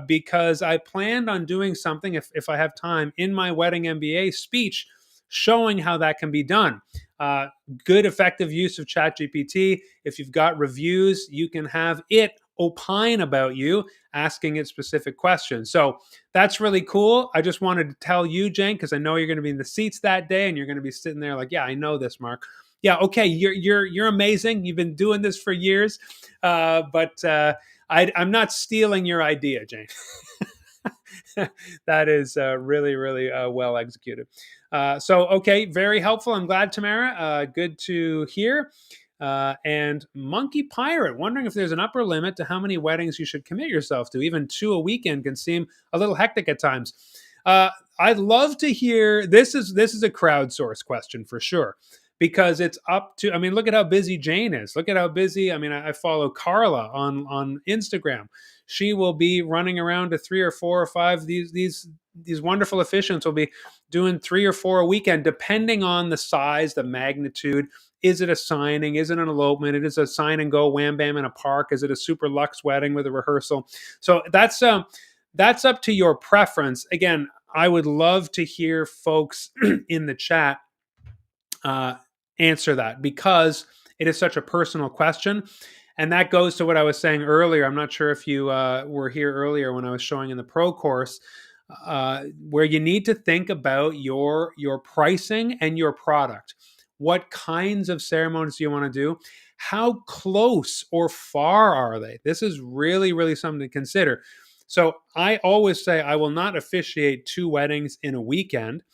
because I planned on doing something, if I have time, in my wedding MBA speech, showing how that can be done. Good, effective use of ChatGPT. If you've got reviews, you can have it opine about you, asking it specific questions. So that's really cool. I just wanted to tell you, Jane, because I know you're going to be in the seats that day, and you're going to be sitting there like, yeah, I know this, Mark. Yeah, okay, you're amazing. You've been doing this for years, but I'm not stealing your idea, Jane. That is really, really well executed. Okay, very helpful. I'm glad, Tamara. Good to hear. And Monkey Pirate, wondering if there's an upper limit to how many weddings you should commit yourself to. Even 2 a weekend can seem a little hectic at times. I'd love to hear. This is a crowdsourced question for sure, because it's up to. I mean, look at how busy Jane is. Look at how busy. I mean, I follow Carla on Instagram. She will be running around to 3 or 4 or 5. These wonderful officiants will be doing 3 or 4 a weekend, depending on the size, the magnitude. Is it a signing? Is it an elopement? It is a sign and go wham bam in a park. Is it a super luxe wedding with a rehearsal? So that's up to your preference. Again, I would love to hear folks in the chat answer that, because it is such a personal question. And that goes to what I was saying earlier. I'm not sure if you were here earlier when I was showing in the pro course, where you need to think about your pricing and your product. What kinds of ceremonies do you want to do? How close or far are they? This is really, really something to consider. So I always say I will not officiate 2 weddings in a weekend.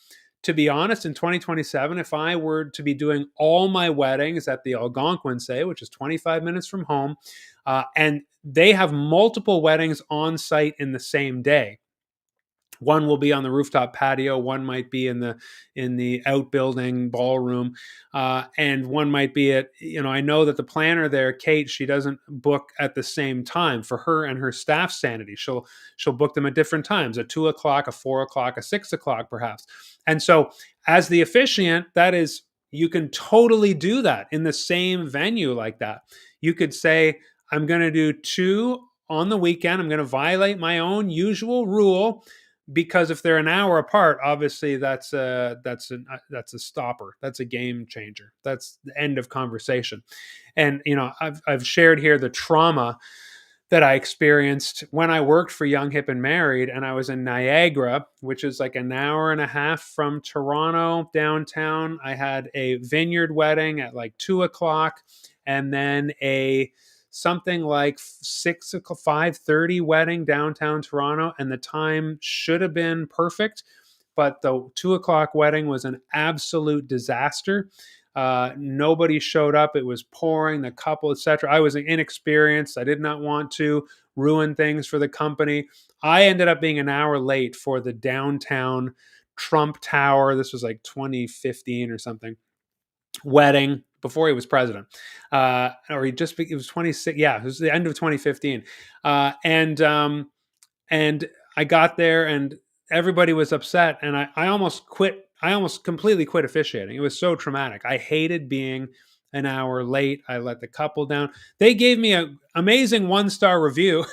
To be honest, in 2027, if I were to be doing all my weddings at the Algonquin, say, which is 25 minutes from home, and they have multiple weddings on site in the same day. One will be on the rooftop patio. One might be in the outbuilding ballroom, and one might be at. I know that the planner there, Kate, she doesn't book at the same time for her and her staff sanity. She'll book them at different times, at 2:00, a 4:00, a 6:00, perhaps. And so, as the officiant, that is, you can totally do that in the same venue like that. You could say, I'm going to do 2 on the weekend. I'm going to violate my own usual rule, because if they're an hour apart, obviously that's a stopper. That's a game changer. That's the end of conversation. And I've shared here the trauma that I experienced when I worked for Young, Hip, and Married, and I was in Niagara, which is like an hour and a half from Toronto downtown. I had a vineyard wedding at like 2:00, and then something like 5:30 wedding downtown Toronto, and the time should have been perfect, but the 2:00 wedding was an absolute disaster. Nobody showed up. It was pouring, the couple, etc. I was inexperienced. I did not want to ruin things for the company. I ended up being an hour late for the downtown Trump Tower. This was like 2015 or something. Wedding before he was president, it was 26. Yeah, it was the end of 2015, and And I got there and everybody was upset. And I almost quit. I almost completely quit officiating. It was so traumatic. I hated being an hour late. I let the couple down. They gave me an amazing 1-star review.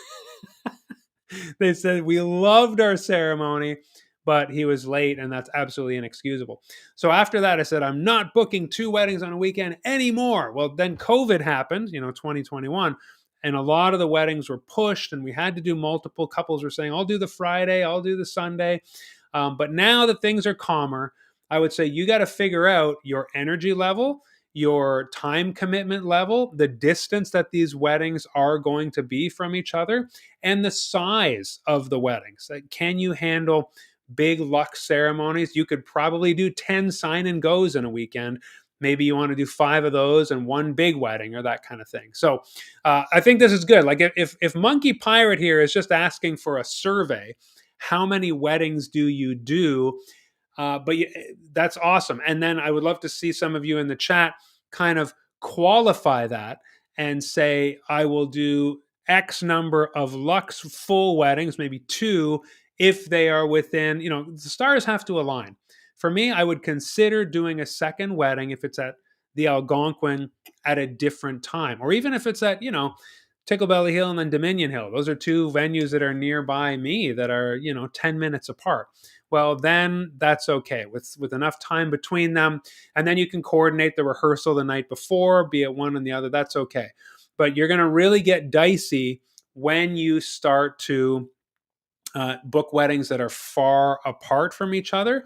They said, we loved our ceremony, but he was late and that's absolutely inexcusable. So after that, I said, I'm not booking 2 weddings on a weekend anymore. Well, then COVID happened, 2021. And a lot of the weddings were pushed and we had to do multiple. Couples were saying, I'll do the Friday, I'll do the Sunday. But now that things are calmer, I would say you got to figure out your energy level, your time commitment level, the distance that these weddings are going to be from each other, and the size of the weddings. Like, can you handle big luxe ceremonies? You could probably do 10 sign and goes in a weekend. Maybe you want to do 5 of those and 1 big wedding or that kind of thing. So I think this is good. Like if Monkey Pirate here is just asking for a survey, how many weddings do you do? That's awesome. And then I would love to see some of you in the chat kind of qualify that and say, I will do X number of luxe full weddings, maybe 2, if they are within, the stars have to align. For me, I would consider doing a second wedding if it's at the Algonquin at a different time, or even if it's at, Ticklebelly Hill and then Dominion Hill. Those are 2 venues that are nearby me that are, 10 minutes apart. Well, then that's okay with enough time between them. And then you can coordinate the rehearsal the night before, be it one and the other. That's okay. But you're going to really get dicey when you start to book weddings that are far apart from each other.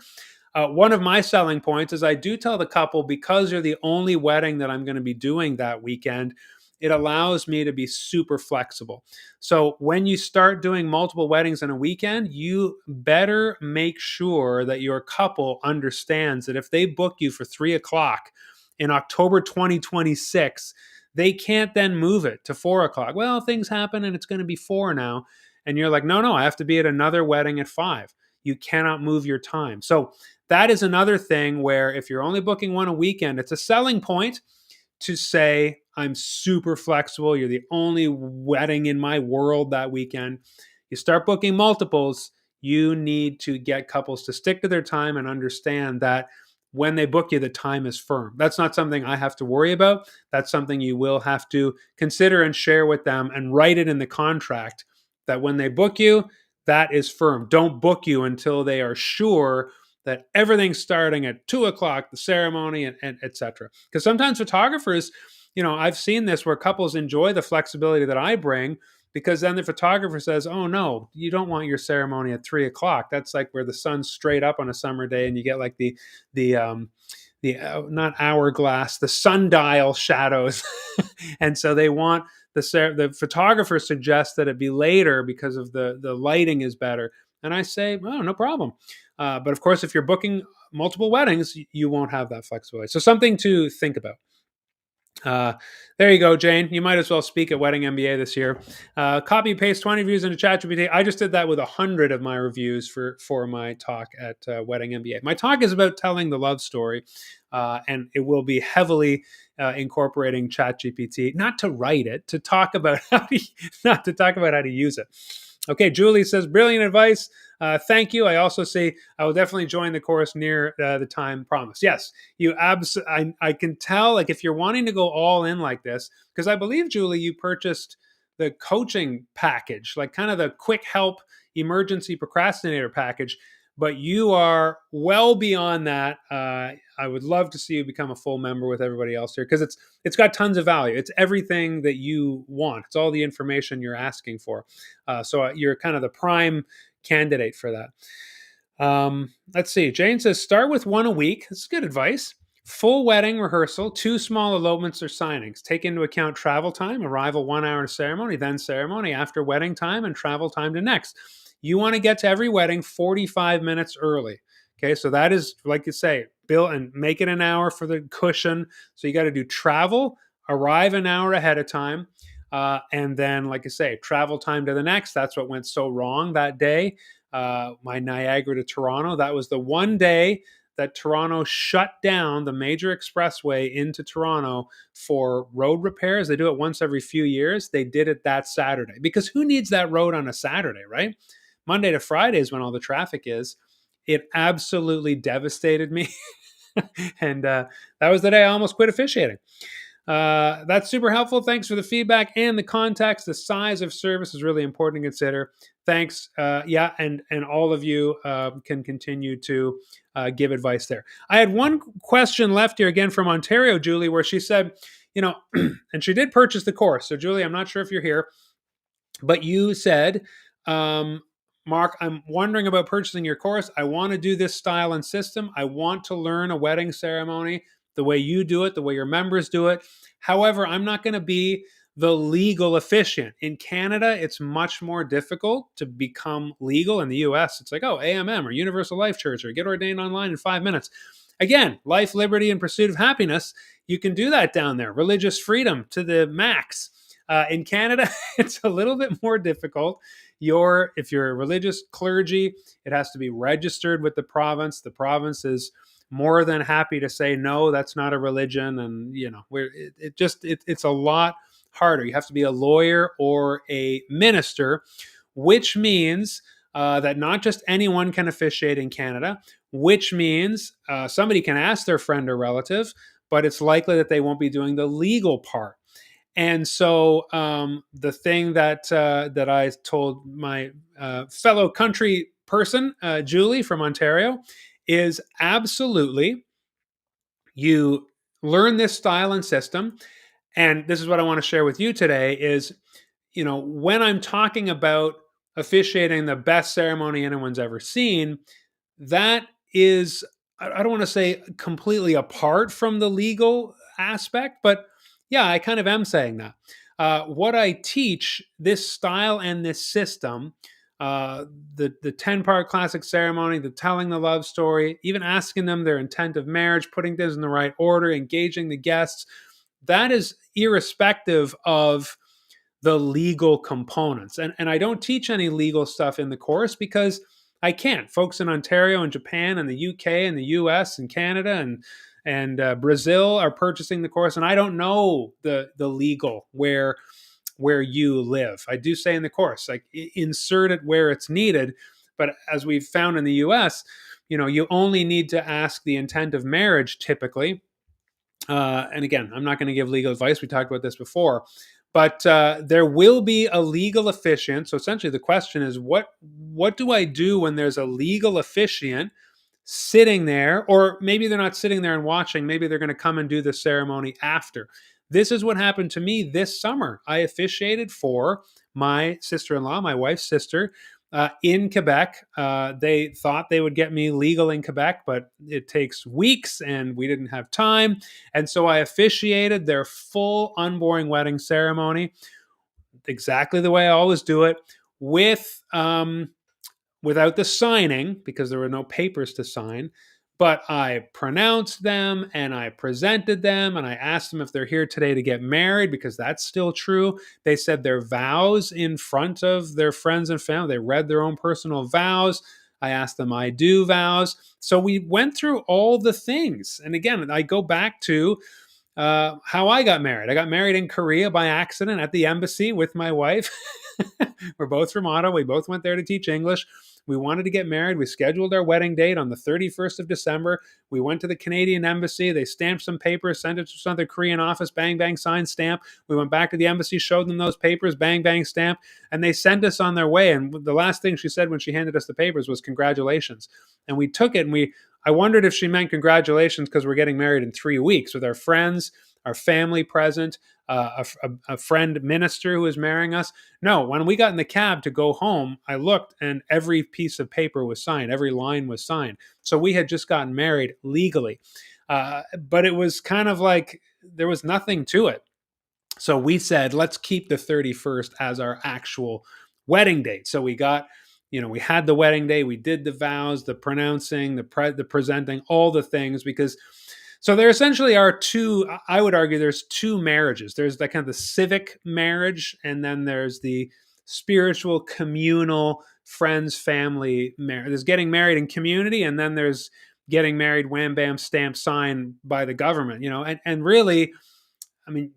One of my selling points is I do tell the couple, because you're the only wedding that I'm going to be doing that weekend, it allows me to be super flexible. So when you start doing multiple weddings in a weekend, you better make sure that your couple understands that if they book you for 3:00 in October 2026, they can't then move it to 4:00. Well, things happen and it's going to be 4 now. And you're like, no, I have to be at another wedding at 5. You cannot move your time. So that is another thing where if you're only booking one a weekend, it's a selling point to say, I'm super flexible. You're the only wedding in my world that weekend. You start booking multiples, you need to get couples to stick to their time and understand that when they book you, the time is firm. That's not something I have to worry about. That's something you will have to consider and share with them and write it in the contract that when they book you, that is firm. Don't book you until they are sure that everything's starting at 2:00, the ceremony, and et cetera. Because sometimes photographers, I've seen this where couples enjoy the flexibility that I bring, because then the photographer says, oh no, you don't want your ceremony at 3:00. That's like where the sun's straight up on a summer day and you get like the not hourglass, the sundial shadows. And so they want the photographer suggests that it be later because of the lighting is better. And I say, oh, no problem. But of course, if you're booking multiple weddings, you won't have that flexibility. So something to think about. There you go, Jane. You might as well speak at Wedding MBA this year. Copy paste 20 reviews into ChatGPT. I just did that with 100 of my reviews for my talk at Wedding MBA. My talk is about telling the love story, and it will be heavily incorporating ChatGPT, not to write it, to talk about not to talk about how to use it. Okay, Julie says, brilliant advice. Thank you. I also say I will definitely join the course near the time promised. Yes, I can tell, like, if you're wanting to go all in like this, because I believe, Julie, you purchased the coaching package, like kind of the quick help emergency procrastinator package, but you are well beyond that. I would love to see you become a full member with everybody else here, because it's got tons of value. It's everything that you want. It's all the information you're asking for. So you're kind of the prime candidate for that. Let's see. Jane says, start with 1 a week. This is good advice. Full wedding rehearsal, 2 small elopements or signings. Take into account travel time, arrival 1 hour to ceremony, then ceremony, after wedding time, and travel time to next. You want to get to every wedding 45 minutes early. Okay, so that is, like you say, build and make it an hour for the cushion. So you got to do travel, arrive an hour ahead of time. And then, like I say, travel time to the next. That's what went so wrong that day. My Niagara to Toronto, that was the one day that Toronto shut down the major expressway into Toronto for road repairs. They do it once every few years. They did it that Saturday, because who needs that road on a Saturday, right? Monday to Friday is when all the traffic is. It absolutely devastated me. And that was the day I almost quit officiating. That's super helpful. Thanks for the feedback and the context. The size of service is really important to consider. Thanks. Yeah, and all of you can continue to give advice there. I had one question left here again from Ontario, Julie, where she said, and she did purchase the course. So, Julie, I'm not sure if you're here, but you said, Mark, I'm wondering about purchasing your course. I want to do this style and system. I want to learn a wedding ceremony the way you do it, the way your members do it. However, I'm not going to be the legal officiant. In Canada, it's much more difficult to become legal. In the US, it's like, oh, AMM or Universal Life Church or get ordained online in 5 minutes. Again, life, liberty, and pursuit of happiness. You can do that down there. Religious freedom to the max. In Canada, it's a little bit more difficult. If you're a religious clergy, it has to be registered with the province. The province is more than happy to say no, that's not a religion, and it's a lot harder. You have to be a lawyer or a minister, which means that not just anyone can officiate in Canada, which means somebody can ask their friend or relative, but it's likely that they won't be doing the legal part. And so the thing that I told my fellow country person, Julie from Ontario, is absolutely you learn this style and system. And this is what I want to share with you today is, when I'm talking about officiating the best ceremony anyone's ever seen, that is, I don't want to say completely apart from the legal aspect, but yeah, I kind of am saying that. What I teach, this style and this system, the 10-part classic ceremony, the telling the love story, even asking them their intent of marriage, putting things in the right order, engaging the guests, that is irrespective of the legal components. And I don't teach any legal stuff in the course because I can't. Folks in Ontario and Japan and the UK and the US and Canada and Brazil are purchasing the course, and I don't know the legal where you live. I do say in the course, like, insert it where it's needed, but as we've found in the US, you only need to ask the intent of marriage typically. And again, I'm not going to give legal advice. We talked about this before. But there will be a legal officiant. So essentially the question is, what do I do when there's a legal officiant sitting there? Or maybe they're not sitting there and watching. Maybe they're going to come and do the ceremony after. This is what happened to me this summer. I officiated for my sister-in-law, my wife's sister, in Quebec. They thought they would get me legal in Quebec, but it takes weeks and we didn't have time. And so I officiated their full unboring wedding ceremony exactly the way I always do it, with without the signing because there were no papers to sign. But I pronounced them and I presented them and I asked them if they're here today to get married because that's still true. They said their vows in front of their friends and family. They read their own personal vows. I asked them I do vows. So we went through all the things. And again, I go back to how I got married. I got married in Korea by accident at the embassy with my wife. We're both from Ottawa. We both went there to teach English. We wanted to get married. We scheduled our wedding date on the 31st of December. We went to the Canadian embassy. They stamped some papers, sent it to some other Korean office, bang, bang, sign, stamp. We went back to the embassy, showed them those papers, bang, bang, stamp, and they sent us on their way. And the last thing she said when she handed us the papers was congratulations. And we took it, and I wondered if she meant congratulations because we're getting married in 3 weeks with our friends, our family present, a friend minister who was marrying us. No, when we got in the cab to go home, I looked and every piece of paper was signed. Every line was signed. So we had just gotten married legally. But it was kind of like there was nothing to it. So we said, let's keep the 31st as our actual wedding date. So we got, we had the wedding day, we did the vows, the pronouncing, the presenting, all the things, because so there essentially are two, I would argue there's two marriages. There's the kind of the civic marriage, and then there's the spiritual, communal, friends, family marriage. There's getting married in community, and then there's getting married, wham, bam, stamp, sign by the government, and really, I mean,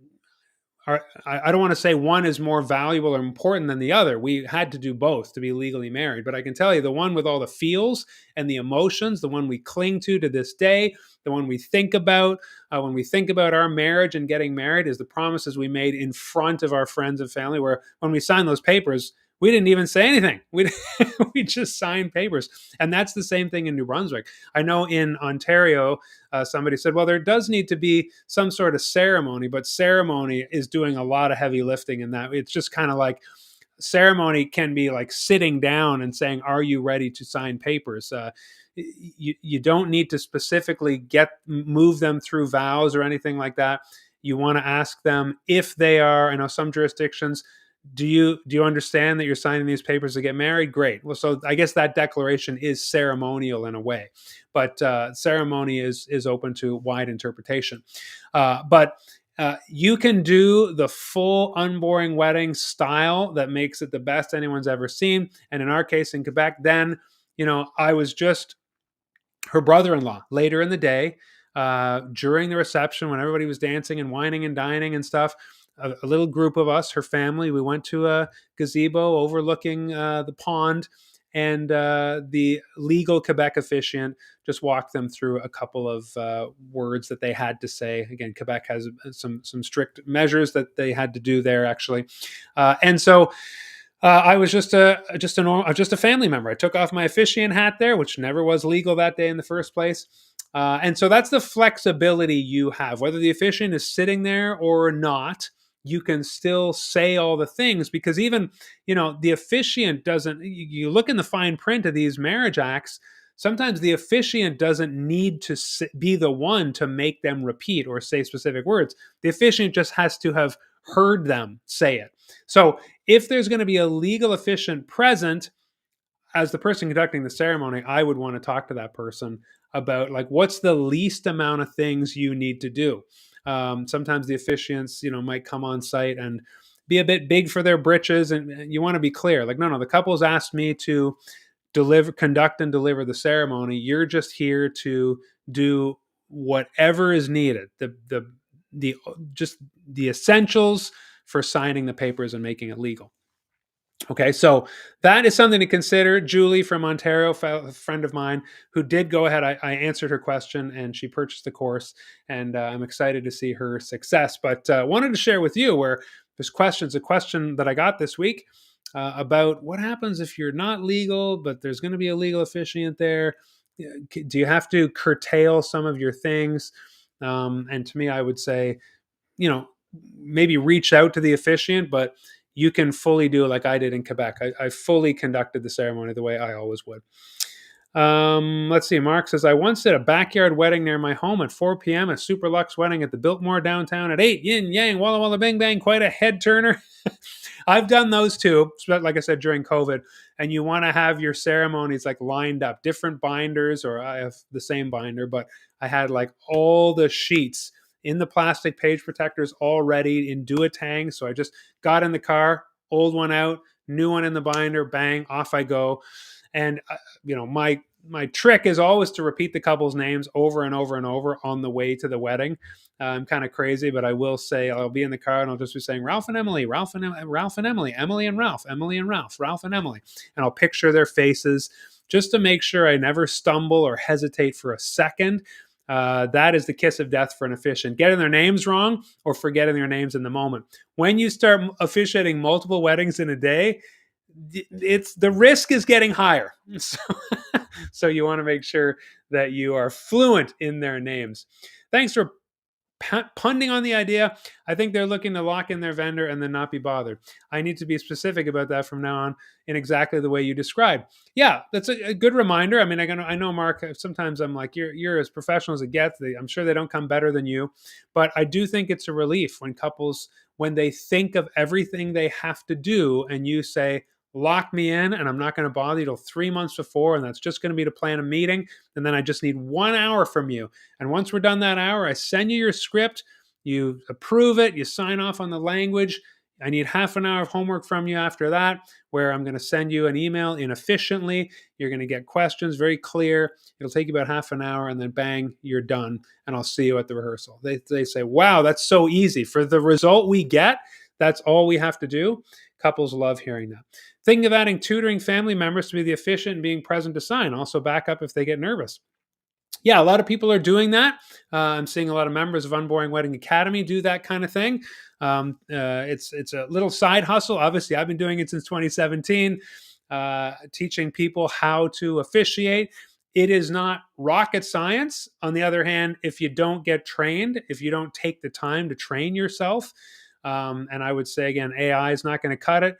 I don't want to say one is more valuable or important than the other. We had to do both to be legally married. But I can tell you the one with all the feels and the emotions, the one we cling to this day, the one we think about when we think about our marriage and getting married is the promises we made in front of our friends and family, where when we signed those papers, we didn't even say anything. We just signed papers. And that's the same thing in New Brunswick. I know in Ontario, somebody said, well, there does need to be some sort of ceremony, but ceremony is doing a lot of heavy lifting in that. It's just kind of like ceremony can be like sitting down and saying, are you ready to sign papers? You don't need to specifically move them through vows or anything like that. You want to ask them if they are, I know some jurisdictions, do you understand that you're signing these papers to get married? Great. Well, so I guess that declaration is ceremonial in a way, but ceremony is open to wide interpretation. But you can do the full unboring wedding style that makes it the best anyone's ever seen. And in our case in Quebec, then I was just her brother-in-law later in the day, during the reception when everybody was dancing and whining and dining and stuff. A little group of us, her family, we went to a gazebo overlooking the pond, and the legal Quebec officiant just walked them through a couple of words that they had to say. Again, Quebec has some strict measures that they had to do there, actually, and so I was just a family member. I took off my officiant hat there, which never was legal that day in the first place. And so that's the flexibility you have. Whether the officiant is sitting there or not, you can still say all the things, because even, the officiant doesn't, you look in the fine print of these marriage acts, sometimes the officiant doesn't need to be the one to make them repeat or say specific words. The officiant just has to have heard them say it. So if there's going to be a legal officiant present, as the person conducting the ceremony, I would want to talk to that person about, like, what's the least amount of things you need to do. Sometimes the officiants, might come on site and be a bit big for their britches, and you want to be clear. Like, no, the couple's asked me to conduct and deliver the ceremony. You're just here to do whatever is needed. Just the essentials for signing the papers and making it legal. Okay, so that is something to consider. Julie from Ontario, a friend of mine, who did go ahead. I answered her question and she purchased the course, and I'm excited to see her success. But wanted to share with you where this question's a question that I got this week about what happens if you're not legal, but there's going to be a legal officiant there. Do you have to curtail some of your things? And to me, I would say, maybe reach out to the officiant, but you can fully do it like I did in Quebec. I fully conducted the ceremony the way I always would. Let's see. Mark says, I once did a backyard wedding near my home at 4 p.m., a super luxe wedding at the Biltmore downtown at 8. Yin, yang, walla, walla, bing, bang. Quite a head turner. I've done those too, like I said, during COVID. And you want to have your ceremonies like lined up, different binders, or I have the same binder, but I had like all the sheets in the plastic page protectors already in duotang. So I just got in the car, old one out, new one in the binder, bang, off I go. And my trick is always to repeat the couple's names over and over and over on the way to the wedding. I'm kind of crazy, but I will say, I'll be in the car and I'll just be saying Ralph and Emily, Ralph and Emily, Emily and Ralph, Emily and Ralph, Ralph and Emily. And I'll picture their faces just to make sure I never stumble or hesitate for a second. That is the kiss of death for an officiant. Getting their names wrong or forgetting their names in the moment. When you start officiating multiple weddings in a day, the risk is getting higher. So you want to make sure that you are fluent in their names. Thanks for punting on the idea. I think they're looking to lock in their vendor and then not be bothered. I need to be specific about that from now on in exactly the way you described. Yeah, that's a good reminder. I mean, I know, Mark, sometimes I'm like, you're as professional as it gets. I'm sure they don't come better than you, but I do think it's a relief when couples, when they think of everything they have to do and you say, lock me in and I'm not going to bother you till 3 months before, and that's just going to be to plan a meeting, and then I just need 1 hour from you, and once we're done that hour, I send you your script, you approve it, you sign off on the language, I need half an hour of homework from you after that, where I'm going to send you an email in Officiantly. You're going to get questions, very clear. It'll take you about half an hour, and then bang, you're done. And I'll see you at the rehearsal. They say, wow, that's so easy. For the result we get, that's all we have to do. Couples love hearing that. Thinking of adding tutoring family members to be the officiant and being present to sign. Also back up if they get nervous. Yeah, a lot of people are doing that. I'm seeing a lot of members of Unboring Wedding Academy do that kind of thing. It's a little side hustle. Obviously, I've been doing it since 2017, teaching people how to officiate. It is not rocket science. On the other hand, if you don't get trained, if you don't take the time to train yourself, and I would say again, AI is not going to cut it.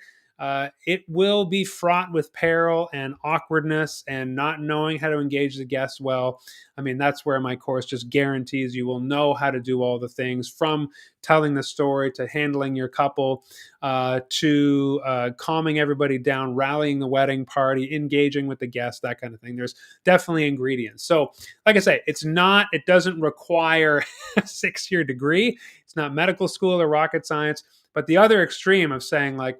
It will be fraught with peril and awkwardness and not knowing how to engage the guests well. I mean, that's where my course just guarantees you will know how to do all the things, from telling the story to handling your couple, to calming everybody down, rallying the wedding party, engaging with the guests, that kind of thing. There's definitely ingredients. So, like I say, it doesn't require a 6-year degree. It's not medical school or rocket science. But the other extreme of saying, like,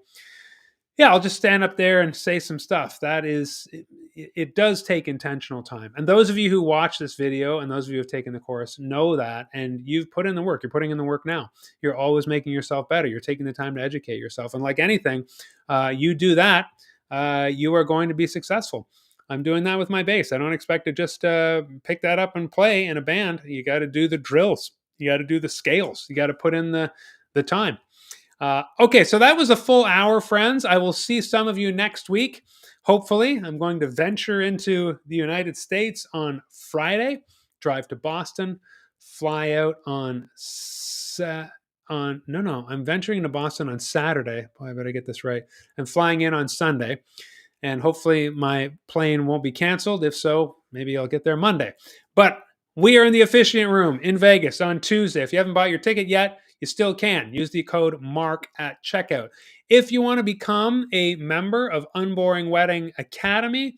yeah, I'll just stand up there and say some stuff. It does take intentional time. And those of you who watch this video and those of you who have taken the course know that, and you've put in the work. You're putting in the work now. You're always making yourself better. You're taking the time to educate yourself. And like anything, you do that, you are going to be successful. I'm doing that with my bass. I don't expect to just pick that up and play in a band. You got to do the drills. You got to do the scales. You got to put in the time. Okay, so that was a full hour, friends. I will see some of you next week. Hopefully, I'm going to venture into the United States on Friday, drive to Boston, fly out I'm venturing into Boston on Saturday. Boy, I better get this right. I'm flying in on Sunday, and hopefully my plane won't be canceled. If so, maybe I'll get there Monday. But we are in the Officiant Room in Vegas on Tuesday. If you haven't bought your ticket yet, you still can. Use the code MARK at checkout. If you want to become a member of Unboring Wedding Academy,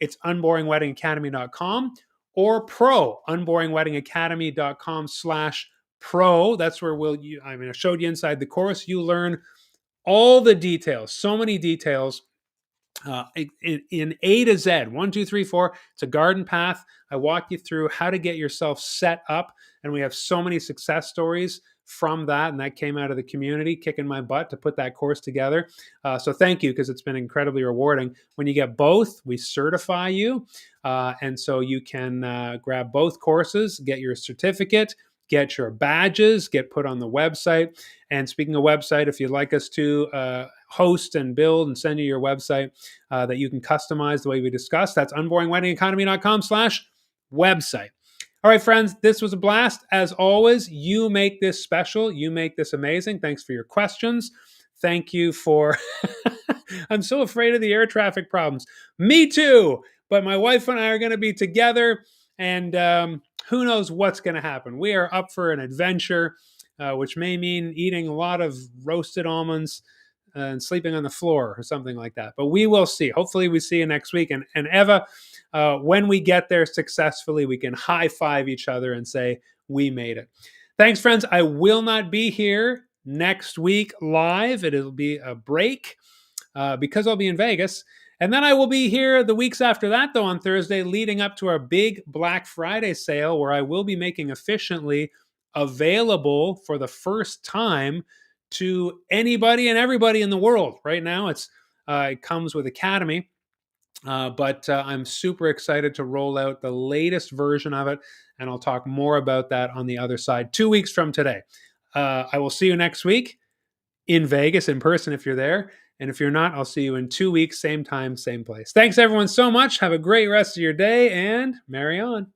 it's unboringweddingacademy.com or unboringweddingacademy.com/pro. That's where I showed you inside the course. You learn all the details, so many details, in A to Z, 1, 2, 3, 4. It's a garden path. I walk you through how to get yourself set up. And we have so many success stories from that. And that came out of the community, kicking my butt to put that course together. So thank you, because it's been incredibly rewarding. When you get both, we certify you. And so you can grab both courses, get your certificate, get your badges, get put on the website. And speaking of website, if you'd like us to host and build and send you your website that you can customize the way we discussed, that's unboringweddingacademy.com/website. All right, friends, this was a blast. As always, you make this special. You make this amazing. Thanks for your questions. Thank you for... I'm so afraid of the air traffic problems. Me too. But my wife and I are going to be together, and who knows what's going to happen. We are up for an adventure, which may mean eating a lot of roasted almonds and sleeping on the floor or something like that. But we will see. Hopefully we see you next week. And Eva, when we get there successfully, we can high five each other and say, we made it. Thanks, friends. I will not be here next week live. It'll be a break because I'll be in Vegas. And then I will be here the weeks after that, though, on Thursday, leading up to our big Black Friday sale, where I will be making Officiantly available for the first time to anybody and everybody in the world. Right now, it comes with Academy. But I'm super excited to roll out the latest version of it, and I'll talk more about that on the other side 2 weeks from today. I will see you next week in Vegas in person if you're there. And if you're not, I'll see you in 2 weeks, same time, same place. Thanks, everyone, so much. Have a great rest of your day, and marry on.